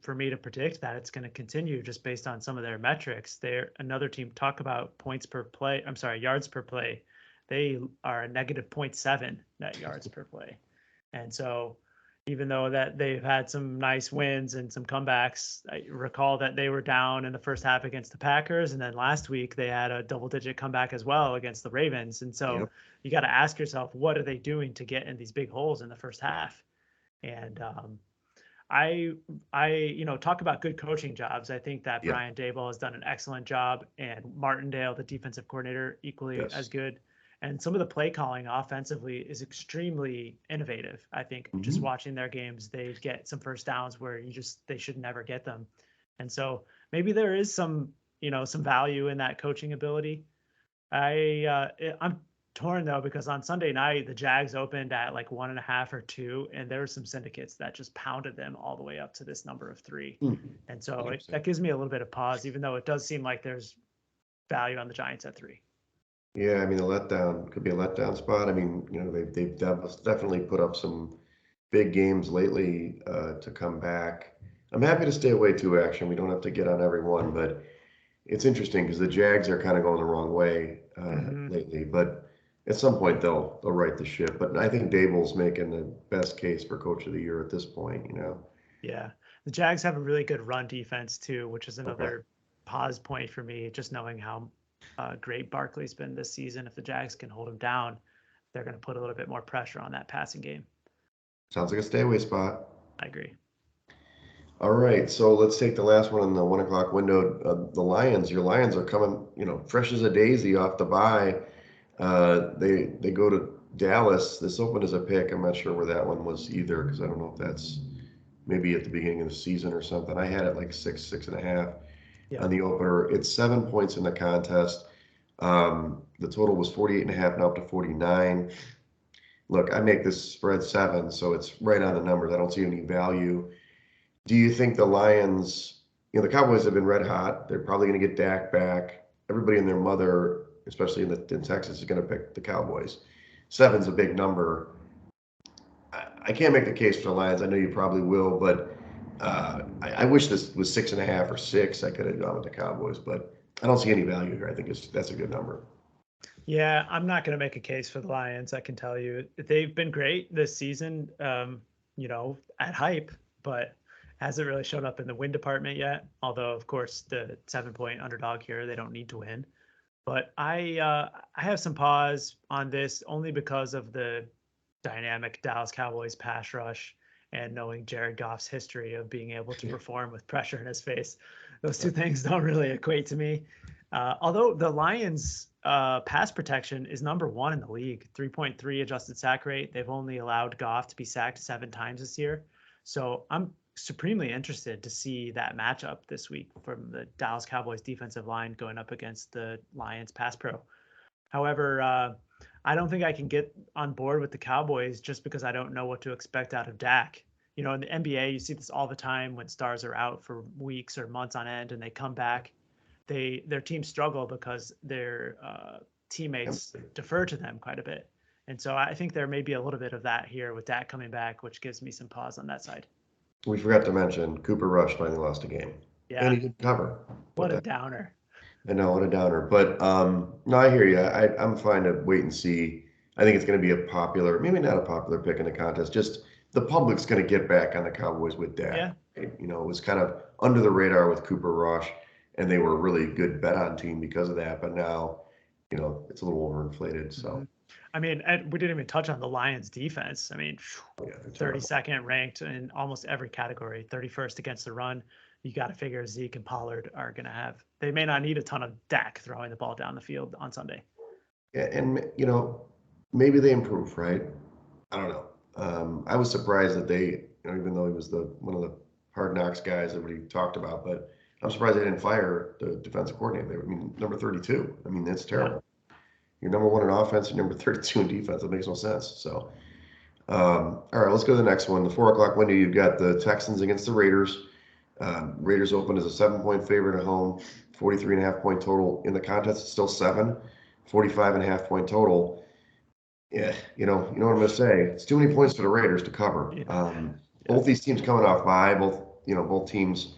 B: for me to predict that it's going to continue just based on some of their metrics. They're another team. Talk about yards per play. They are a negative 0.7 net yards per play. And so even though that they've had some nice wins and some comebacks, I recall that they were down in the first half against the Packers. And then last week they had a double-digit comeback as well against the Ravens. And so you got to ask yourself, what are they doing to get in these big holes in the first half? And I talk about good coaching jobs. I think that Brian Daboll has done an excellent job, and Martindale, the defensive coordinator, equally as good. And some of the play calling offensively is extremely innovative. I think just watching their games, they get some first downs where they should never get them. And so maybe there is some value in that coaching ability. I'm torn though, because on Sunday night, the Jags opened at like 1.5 or 2, and there were some syndicates that just pounded them all the way up to this number of 3. And so that gives me a little bit of pause, even though it does seem like there's value on the Giants at 3.
A: Yeah, I mean, the letdown could be a letdown spot. I mean, they've definitely put up some big games lately to come back. I'm happy to stay away too, actually. We don't have to get on every one, but it's interesting because the Jags are kind of going the wrong way lately. But at some point, they'll right the ship. But I think Daboll's making the best case for Coach of the Year at this point,
B: Yeah. The Jags have a really good run defense too, which is another pause point for me, just knowing how great Barkley's been this season. If the Jags can hold him down, they're going to put a little bit more pressure on that passing game.
A: Sounds like a stay away spot.
B: I agree.
A: All right, so let's take the last one in the 1 o'clock window. The Lions. Your Lions are coming, fresh as a daisy off the bye. They go to Dallas. This opened as a pick. I'm not sure where that one was either, because I don't know if that's maybe at the beginning of the season or something. I had it like 6.5 on the opener. It's 7 points in the contest. The total was 48.5, now up to 49. Look, I make this spread 7, so it's right on the numbers. I don't see any value. Do you think the Lions, the Cowboys have been red hot. They're probably going to get Dak back. Everybody and their mother, especially in Texas, is going to pick the Cowboys. 7's a big number. I can't make the case for the Lions. I know you probably will, but I wish this was 6.5 or 6. I could have gone with the Cowboys, but I don't see any value here. I think that's a good number.
B: Yeah, I'm not going to make a case for the Lions. I can tell you they've been great this season, at hype, but hasn't really shown up in the win department yet. Although, of course, the 7-point underdog here, they don't need to win. But I have some pause on this only because of the dynamic Dallas Cowboys pass rush and knowing Jared Goff's history of being able to perform with pressure in his face. Those two things don't really equate to me. Although the Lions' pass protection is number 1 in the league, 3.3 adjusted sack rate. They've only allowed Goff to be sacked 7 times this year. So I'm supremely interested to see that matchup this week from the Dallas Cowboys defensive line going up against the Lions pass pro. However, I don't think I can get on board with the Cowboys just because I don't know what to expect out of Dak. You know, in the NBA, you see this all the time when stars are out for weeks or months on end and they come back. Their teams struggle because their teammates defer to them quite a bit. And so I think there may be a little bit of that here with Dak coming back, which gives me some pause on that side.
A: We forgot to mention Cooper Rush finally lost a game.
B: Yeah.
A: And he didn't cover.
B: What a downer.
A: I know, what a downer. But no, I hear you. I'm fine to wait and see. I think it's going to be a popular, maybe not a popular pick in the contest. Just the public's going to get back on the Cowboys with Dak.
B: Yeah.
A: You know, it was kind of under the radar with Cooper Rush, and they were a really good bet on team because of that. But now, you know, it's a little overinflated. So.
B: Mm-hmm. I mean, we didn't even touch on the Lions defense. I mean, 32nd ranked in almost every category, 31st against the run. You got to figure Zeke and Pollard are going to have, they may not need a ton of Dak throwing the ball down the field on Sunday.
A: Yeah, and, you know, maybe they improve, right? I don't know. I was surprised that they, you know, even though he was one of the hard knocks guys that we talked about, but I'm surprised they didn't fire the defensive coordinator. I mean, number 32. I mean, that's terrible. Yeah. You're number 1 in offense, you're number 32 in defense. That makes no sense. So, all right, let's go to the next one. The 4 o'clock window, you've got the Texans against the Raiders. Raiders open as a 7-point favorite at home, 43.5 point total. In the contest, it's still 7, 45.5 point total. Yeah, you know what I'm going to say. It's too many points for the Raiders to cover. Both these teams coming off bye. Both teams,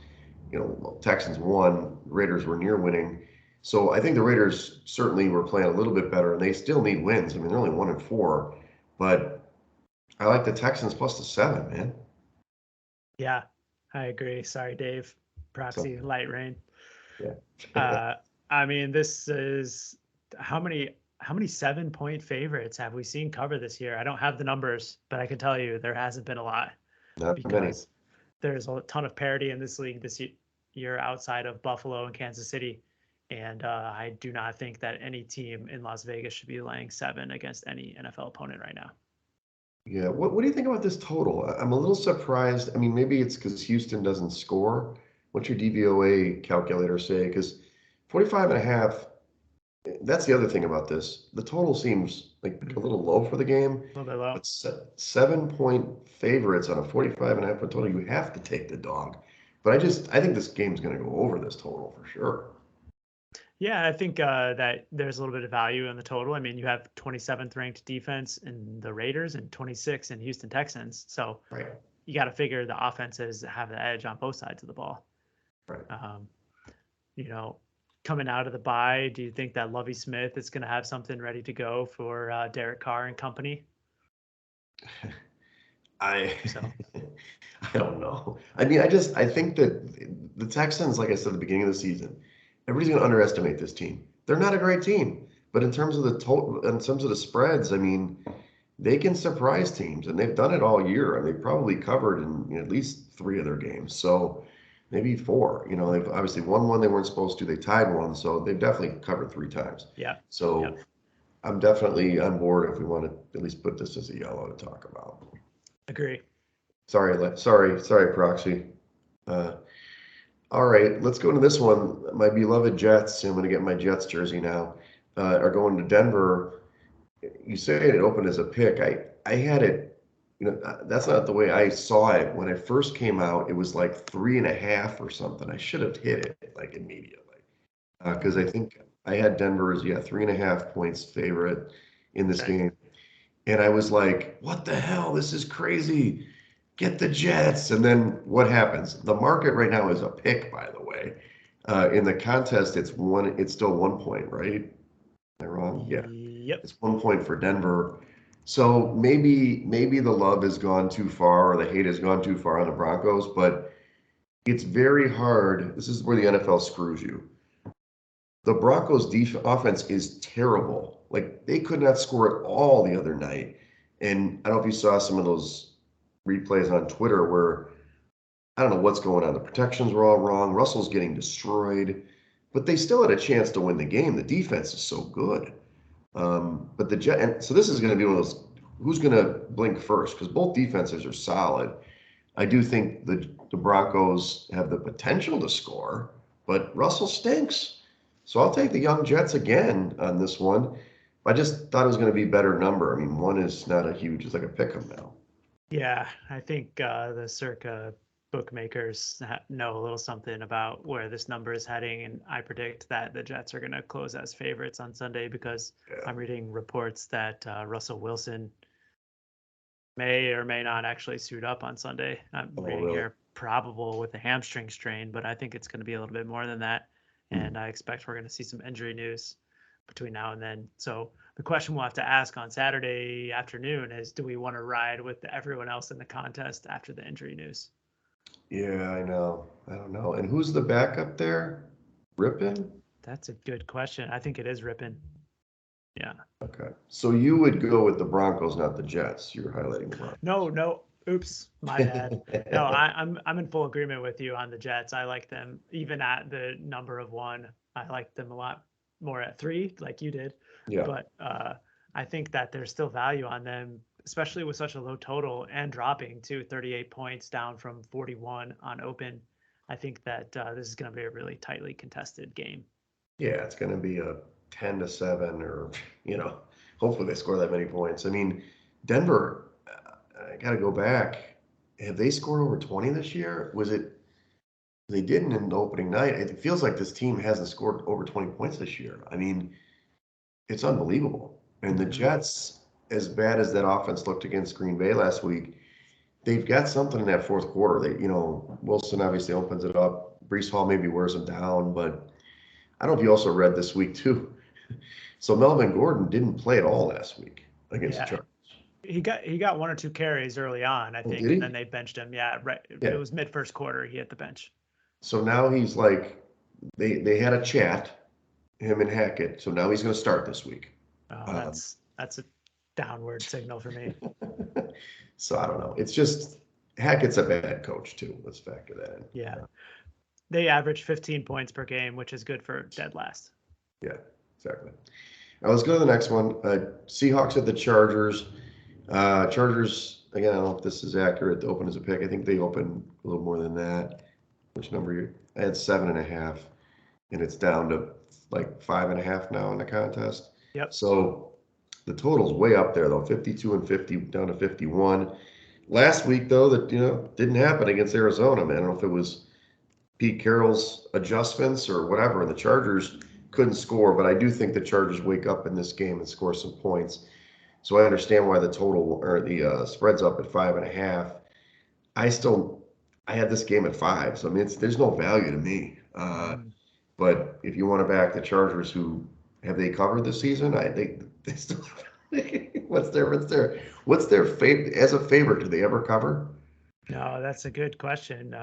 A: Texans won. Raiders were near winning. So I think the Raiders certainly were playing a little bit better, and they still need wins. I mean, they're only 1-4, but I like the Texans plus the 7, man.
B: Yeah, I agree. Sorry, Dave. Proxy light rain.
A: Yeah.
B: I mean, this is how many 7-point favorites have we seen cover this year? I don't have the numbers, but I can tell you there hasn't been a lot.
A: Not
B: because
A: many.
B: There's a ton of parity in this league this year outside of Buffalo and Kansas City. And I do not think that any team in Las Vegas should be laying 7 against any NFL opponent right now.
A: Yeah. What do you think about this total? I'm a little surprised. I mean, maybe it's because Houston doesn't score. What's your DVOA calculator say? Because 45.5, that's the other thing about this. The total seems like a little low for the game.
B: A little bit low.
A: But 7-point favorites on a 45.5 point total, you have to take the dog. But I think this game's going to go over this total for sure.
B: Yeah, I think that there's a little bit of value in the total. I mean, you have 27th ranked defense in the Raiders and 26 in Houston Texans. So you got to figure the offenses have the edge on both sides of the ball.
A: Right.
B: Coming out of the bye, do you think that Lovie Smith is going to have something ready to go for Derek Carr and company?
A: I don't know. I mean, I think that the Texans, like I said at the beginning of the season, everybody's going to underestimate this team. They're not a great team, but in terms of the total, in terms of the spreads, I mean, they can surprise teams, and they've done it all year, and they've probably covered in at least 3 of their games. So maybe 4. They've obviously won one they weren't supposed to. They tied one, so they've definitely covered 3 times.
B: Yeah.
A: So I'm definitely on board if we want to at least put this as a yellow to talk about.
B: Agree.
A: Sorry, Proxy. All right, let's go to this one. My beloved Jets. I'm going to get my Jets jersey now. Are going to Denver. You say it opened as a pick. I had it. That's not the way I saw it when it first came out. It was like 3.5 or something. I should have hit it like immediately because I think I had Denver as 3.5 points favorite in this game, and I was like, "What the hell? This is crazy." Get the Jets. And then what happens? The market right now is a pick, by the way. In the contest, it's still 1 point, right? Am I wrong? Yeah.
B: Yep.
A: It's 1 point for Denver. So maybe the love has gone too far or the hate has gone too far on the Broncos, but it's very hard. This is where the NFL screws you. The Broncos offense is terrible. Like, they could not score at all the other night. And I don't know if you saw some of those replays on Twitter where I don't know what's going on. The protections were all wrong. Russell's getting destroyed, but they still had a chance to win the game. The defense is so good. But so this is going to be one of those, who's going to blink first? Because both defenses are solid. I do think the Broncos have the potential to score, but Russell stinks. So I'll take the young Jets again on this one. I just thought it was going to be a better number. I mean, one is not a huge, it's like a pick 'em now.
B: Yeah, I think the Circa bookmakers know a little something about where this number is heading, and I predict that the Jets are going to close as favorites on Sunday because I'm reading reports that Russell Wilson may or may not actually suit up on Sunday. I'm reading here probable with a hamstring strain, but I think it's going to be a little bit more than that, and I expect we're going to see some injury news between now and then. So the question we'll have to ask on Saturday afternoon is, do we want to ride with everyone else in the contest after the injury news?
A: Yeah, I know. I don't know. And who's the backup there? Rippin?
B: That's a good question. I think it is Rippin. Yeah.
A: Okay. So you would go with the Broncos, not the Jets. You're highlighting the Broncos.
B: No. Oops, my bad. No, I'm in full agreement with you on the Jets. I like them even at the number of 1. I like them a lot more at 3, like you did.
A: Yeah.
B: But I think that there's still value on them, especially with such a low total and dropping to 38 points down from 41 on open. I think that this is going to be a really tightly contested game.
A: Yeah, it's going to be a 10-7 or, hopefully they score that many points. I mean, Denver, I got to go back. Have they scored over 20 this year? They didn't in the opening night. It feels like this team hasn't scored over 20 points this year. I mean, it's unbelievable. And the Jets, as bad as that offense looked against Green Bay last week, they've got something in that fourth quarter. Wilson obviously opens it up. Breece Hall maybe wears them down, but I don't know if you also read this week too. So Melvin Gordon didn't play at all last week against the Chargers.
B: He got 1 or 2 carries early on, I think, and then they benched him. Yeah, right. Yeah. It was mid first quarter. He hit the bench.
A: So now he's like, they had a chat, him and Hackett. So now he's going to start this week.
B: Oh, that's a downward signal for me.
A: So I don't know. It's just Hackett's a bad coach too. Let's factor that in.
B: Yeah. They average 15 points per game, which is good for dead last.
A: Yeah, exactly. Now let's go to the next one. Seahawks at the Chargers. Chargers, again, I don't know if this is accurate to open as a pick. I think they open a little more than that. Which number I had 7.5, and it's down to like 5.5 now in the contest.
B: Yep.
A: So the total's way up there though, 52 and 50 down to 51. Last week though, that didn't happen against Arizona, man. I don't know if it was Pete Carroll's adjustments or whatever, and the Chargers couldn't score, but I do think the Chargers wake up in this game and score some points. So I understand why the total or the spread's up at 5.5. I had this game at 5, so I mean, there's no value to me. But if you want to back the Chargers, who have they covered this season? I think they still have. What's their favorite as a favorite? Do they ever cover?
B: No, that's a good question.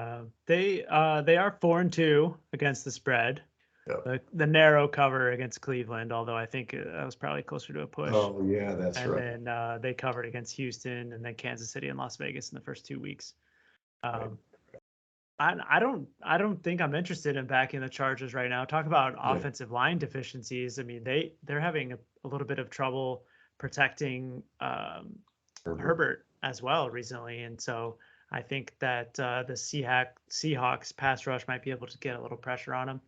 B: They are 4-2 against the spread. Yep. The narrow cover against Cleveland, although I think that was probably closer to a push.
A: Oh yeah, that's right.
B: And then they covered against Houston and then Kansas City and Las Vegas in the first 2 weeks. Right. I don't think I'm interested in backing the Chargers right now. Talk about offensive line deficiencies. I mean, they're having a little bit of trouble protecting Herbert as well recently, and so I think that the Seahawks pass rush might be able to get a little pressure on them.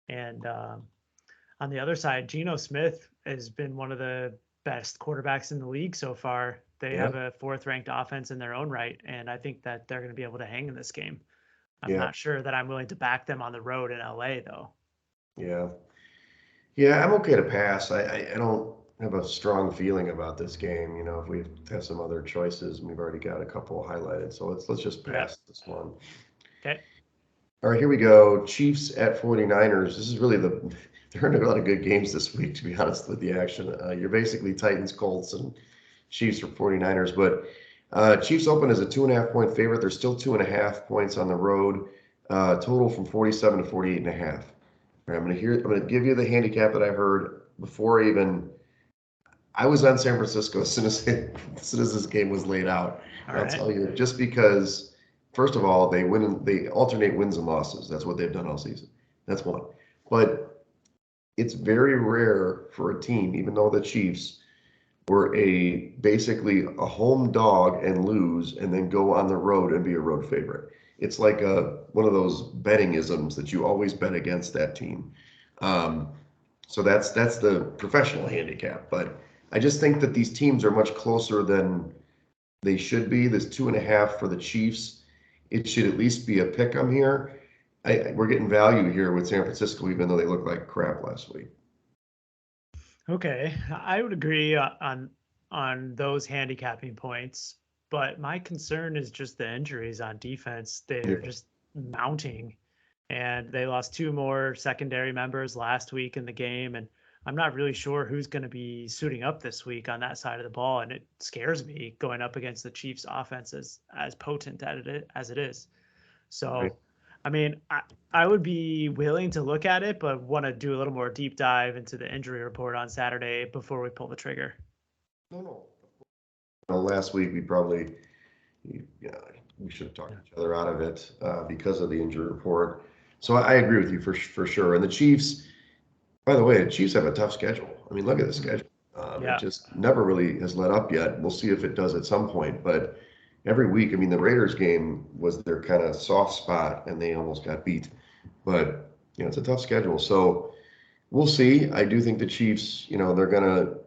B: And on the other side, Geno Smith has been one of the best quarterbacks in the league so far. They have a 4th-ranked offense in their own right, and I think that they're going to be able to hang in this game. I'm not sure that I'm willing to back them on the road in LA, though.
A: Yeah, I'm okay to pass. I don't have a strong feeling about this game. If we have some other choices, we've already got a couple highlighted. So let's just pass this one.
B: Okay.
A: All right, here we go. Chiefs at 49ers. This is really there aren't a lot of good games this week, to be honest with the action. You're basically Titans, Colts, and Chiefs for 49ers. But Chiefs open as a 2.5-point favorite. They're still 2.5 points on the road. Total from 47 to 48.5. All right, I'm going to give you the handicap that I heard before I was on San Francisco as soon as this game was laid out. I'll tell you, just because, first of all, they alternate wins and losses. That's what they've done all season. That's one. But it's very rare for a team, even though the Chiefs were basically a home dog and lose and then go on the road and be a road favorite. It's like one of those betting isms that you always bet against that team. So that's the professional handicap. But I just think that these teams are much closer than they should be. There's 2.5 for the Chiefs. It should at least be a pick 'em here. We're getting value here with San Francisco, even though they looked like crap last week.
B: Okay, I would agree on those handicapping points, but my concern is just the injuries on defense. They're
A: Yeah.
B: just mounting, and they lost two more secondary members last week in the game, and I'm not really sure who's going to be suiting up this week on that side of the ball, and it scares me going up against the Chiefs' offense as potent as it is.
A: Right.
B: So, I mean, I would be willing to look at it, but want to do a little more deep dive into the injury report on Saturday before we pull the trigger.
A: No. Last week we probably, we should have talked each other out of it because of the injury report. So I agree with you for sure. And the Chiefs, by the way, the Chiefs have a tough schedule. I mean, look at the schedule. It
B: Yeah.
A: just never really has let up yet. We'll see if it does at some point. But every week, I mean, the Raiders game was their kind of soft spot, and they almost got beat. But it's a tough schedule. So we'll see. I do think the Chiefs, they're gonna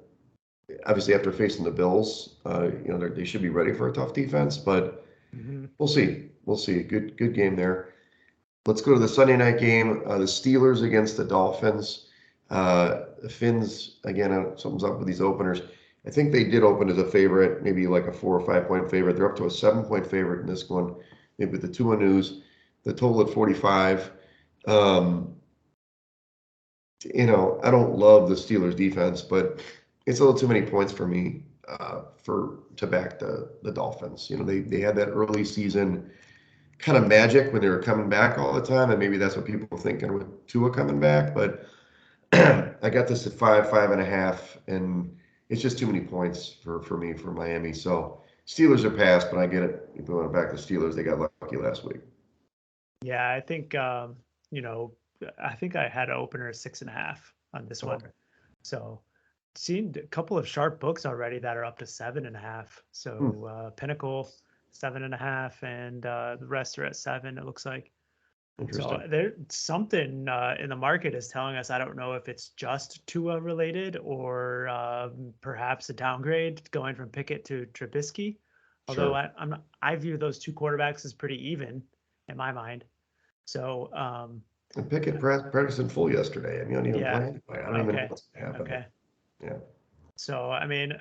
A: obviously after facing the Bills, they should be ready for a tough defense. But
B: Mm-hmm.
A: we'll see. We'll see. Good game there. Let's go to the Sunday night game. The Steelers against the Dolphins. The Finns, again, something's up with these openers. I think they did open as a favorite, maybe like a 4 or 5 point favorite. They're up to a 7 point favorite in this one, maybe with the 2 news. The total at 45. I don't love the Steelers defense, but it's a little too many points for me to back the Dolphins. They had that early season kind of magic when they were coming back all the time, and maybe that's what people are thinking with Tua coming back. But I got this at 5.5, and it's just too many points for me for Miami. So Steelers are passed, but I get it. If we want to back the Steelers, they got lucky last week.
B: Yeah, I think I think I had an opener 6.5 on this one.
A: Okay.
B: So seen a couple of sharp books already that are up to 7.5. So Pinnacle 7.5, and the rest are at 7. It looks like. So
A: Interesting.
B: there's something in the market is telling us. I don't know if it's just Tua related or perhaps a downgrade going from Pickett to Trubisky. Although
A: Sure.
B: I view those two quarterbacks as pretty even in my mind. So
A: And Pickett practiced in full yesterday. I mean, you don't even
B: yeah,
A: play anybody. I don't even know
B: okay,
A: what's happening.
B: okay.
A: Yeah.
B: So I mean,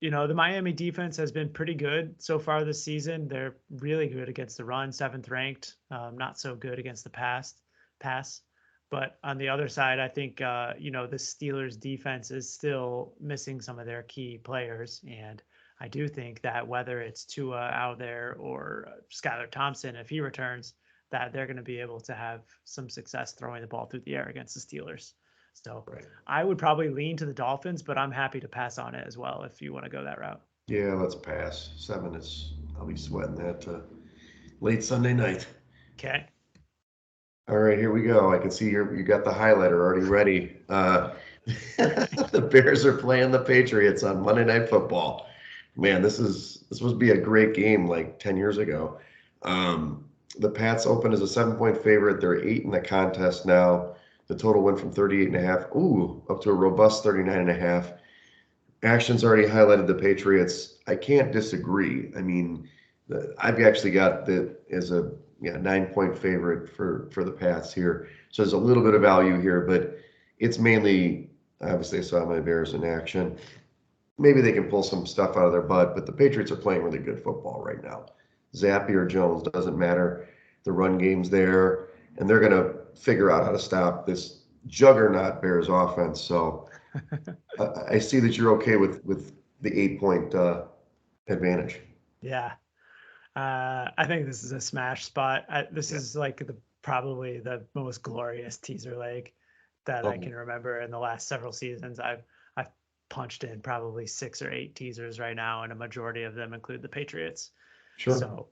B: the Miami defense has been pretty good so far this season. They're really good against the run, 7th ranked. Not so good against the pass. But on the other side, I think the Steelers defense is still missing some of their key players, and I do think that whether it's Tua out there or Skylar Thompson, if he returns, that they're going to be able to have some success throwing the ball through the air against the Steelers. So
A: Right.
B: I would probably lean to the Dolphins, but I'm happy to pass on it as well if you want to go that route.
A: Yeah, let's pass. 7 is, I'll be sweating that late Sunday night.
B: Okay.
A: All right, here we go. I can see you got the highlighter already ready. The Bears are playing the Patriots on Monday Night Football. Man, this was supposed to be a great game like 10 years ago. The Pats open as a 7 point favorite. They're 8 in the contest now. The total went from 38.5, up to a robust 39.5. Action's already highlighted the Patriots. I can't disagree. I mean, I've actually got that as a 9 point favorite for the Pats here. So there's a little bit of value here, but it's mainly obviously I saw my Bears in action. Maybe they can pull some stuff out of their butt, but the Patriots are playing really good football right now. Zappy or Jones doesn't matter. The run game's there, and they're going to figure out how to stop this juggernaut Bears offense. So I see that you're okay with the 8 point advantage.
B: Yeah. I think this is a smash spot. This
A: Yeah.
B: is like probably the most glorious teaser leg that I
A: Oh,
B: can remember in the last several seasons. I've punched in probably 6 or 8 teasers right now, and a majority of them include the Patriots.
A: sure.
B: So,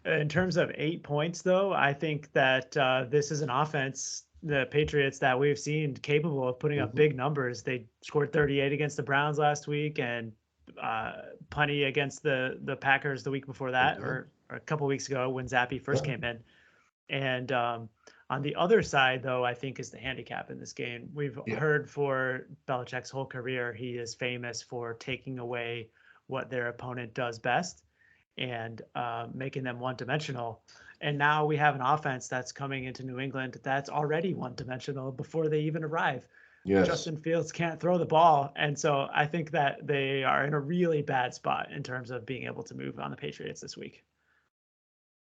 B: in terms of 8 points, though, I think that this is an offense, the Patriots, that we've seen capable of putting up
A: Mhm.
B: big numbers. They scored 38 against the Browns last week, and punty against the Packers the week before
A: They
B: that,
A: did.
B: or a couple weeks ago when Zappy first
A: Yeah.
B: came in. And On the other side, though, I think is the handicap in this game. We've heard for Belichick's whole career, he is famous for taking away what their opponent does best and making them one-dimensional. And now we have an offense that's coming into New England that's already one-dimensional before they even arrive.
A: Yes.
B: Justin Fields can't throw the ball. And so I think that they are in a really bad spot in terms of being able to move on the Patriots this week.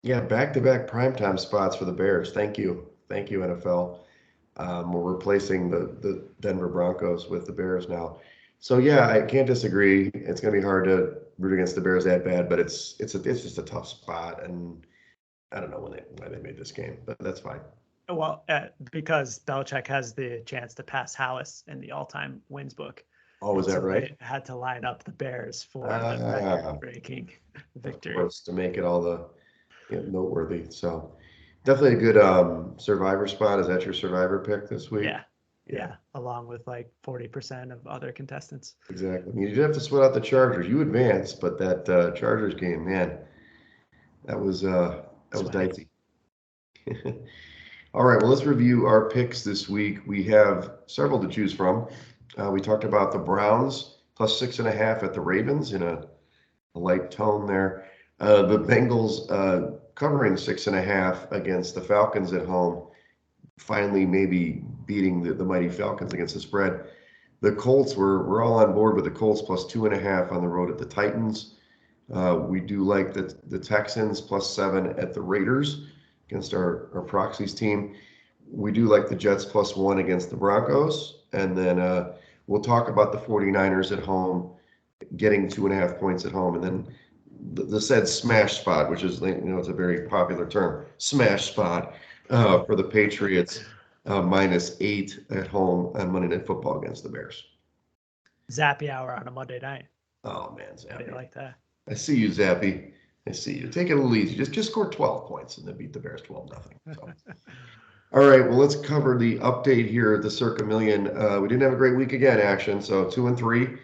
A: Yeah, back-to-back primetime spots for the Bears. Thank you. Thank you, NFL. We're replacing the Denver Broncos with the Bears now. So yeah, I can't disagree. It's going to be hard to root against the Bears that bad, but it's just a tough spot, and I don't know why they made this game, but that's fine.
B: Well, because Belichick has the chance to pass Hallis in the all-time wins book.
A: Oh, is that right?
B: They had to line up the Bears for the record-breaking victory.
A: Of course, to make it all the noteworthy. So definitely a good survivor spot. Is that your survivor pick this week?
B: Yeah. Along with like 40% of other contestants.
A: Exactly. You did have to sweat out the Chargers. You advanced, but that Chargers game, man, that was dicey. All right, well, let's review our picks this week. We have several to choose from. We talked about the Browns plus 6.5 at the Ravens in a light tone there. The Bengals covering 6.5 against the Falcons at home, finally maybe beating the mighty Falcons against the spread. The Colts, we're all on board with the Colts plus 2.5 on the road at the Titans. We do like the Texans plus 7 at the Raiders against our proxies team. We do like the Jets plus 1 against the Broncos. And then we'll talk about the 49ers at home getting 2.5 points at home. And then the said smash spot, which is, it's a very popular term, smash spot for the Patriots minus 8 at home on Monday Night Football against the Bears.
B: Zappy hour on a Monday night.
A: Oh, man, Zappy.
B: I like that.
A: I see you, Zappy. I see you. Take it a little easy. Just score 12 points and then beat the Bears 12-0. So. All right, well, let's cover the update here at the Circa Million. We didn't have a great week again, action. So 2-3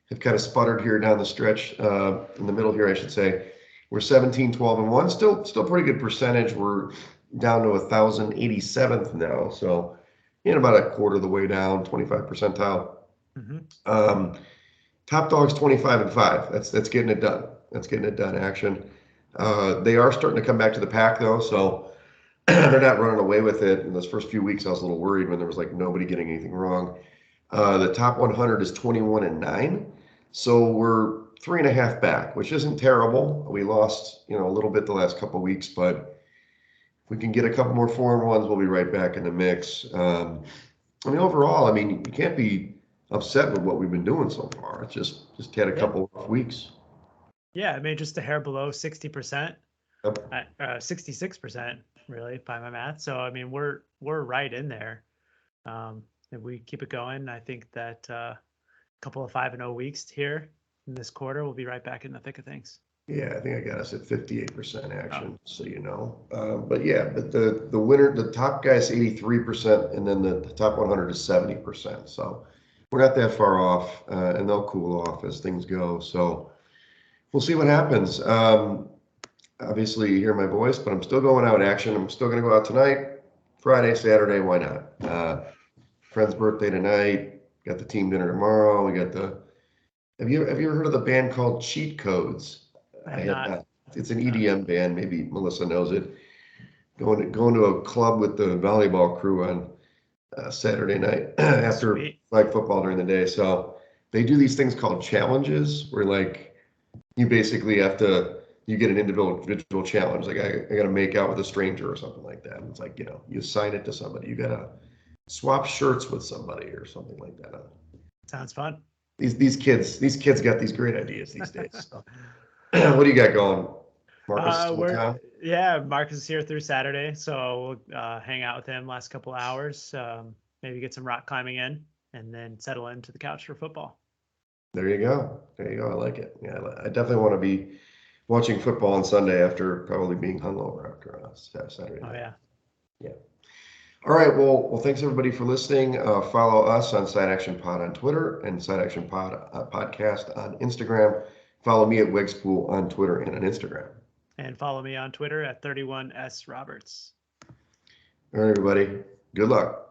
A: have kind of sputtered here down the stretch. In the middle here, I should say. We're 17-12-1. Still pretty good percentage. We're down to 1,087th now. So about a quarter of the way down, 25 percentile. Mm-hmm. Top dogs 25-5. That's getting it done. That's getting it done, action. They are starting to come back to the pack though, so they're not running away with it. In those first few weeks, I was a little worried when there was like nobody getting anything wrong. The top 100 is 21-9, so we're 3.5 back, which isn't terrible. We lost, a little bit the last couple of weeks, but if we can get a couple more 4-1s, we'll be right back in the mix. Overall, you can't be upset with what we've been doing so far. It's just had a couple of weeks.
B: Yeah, just a hair below 60%, 66% really by my math. So we're right in there. If we keep it going, I think that a couple of 5-0 weeks here in this quarter, we'll be right back in the thick of things.
A: Yeah, I think I got us at 58% action, so but the winner, the top guy's 83%, and then the top 100 is 70%. So we're not that far off, and they'll cool off as things go. So we'll see what happens. Obviously, you hear my voice, but I'm still going out action. I'm still going to go out tonight, Friday, Saturday. Why not? Friend's birthday tonight. Got the team dinner tomorrow. We got the. Have you ever heard of the band called Cheat Codes?
B: I have not.
A: It's an EDM band. Maybe Melissa knows it. Going to a club with the volleyball crew on Saturday night after flag football during the day. So they do these things called challenges where you basically have to, you get an individual challenge. Like I got to make out with a stranger or something like that. And it's you assign it to somebody. You got to swap shirts with somebody or something like that.
B: Sounds fun.
A: These kids got these great ideas these days. So. What do you got going, Marcus?
B: Marcus is here through Saturday, so we'll hang out with him last couple of hours. Maybe get some rock climbing in, and then settle into the couch for football.
A: There you go. I like it. Yeah, I definitely want to be watching football on Sunday after probably being hungover after Saturday night.
B: Oh
A: yeah. All right. Well, thanks everybody for listening. Follow us on Side Action Pod on Twitter and Side Action Pod podcast on Instagram. Follow me at Wegspool on Twitter and on Instagram.
B: And follow me on Twitter at 31S Roberts.
A: All right, everybody. Good luck.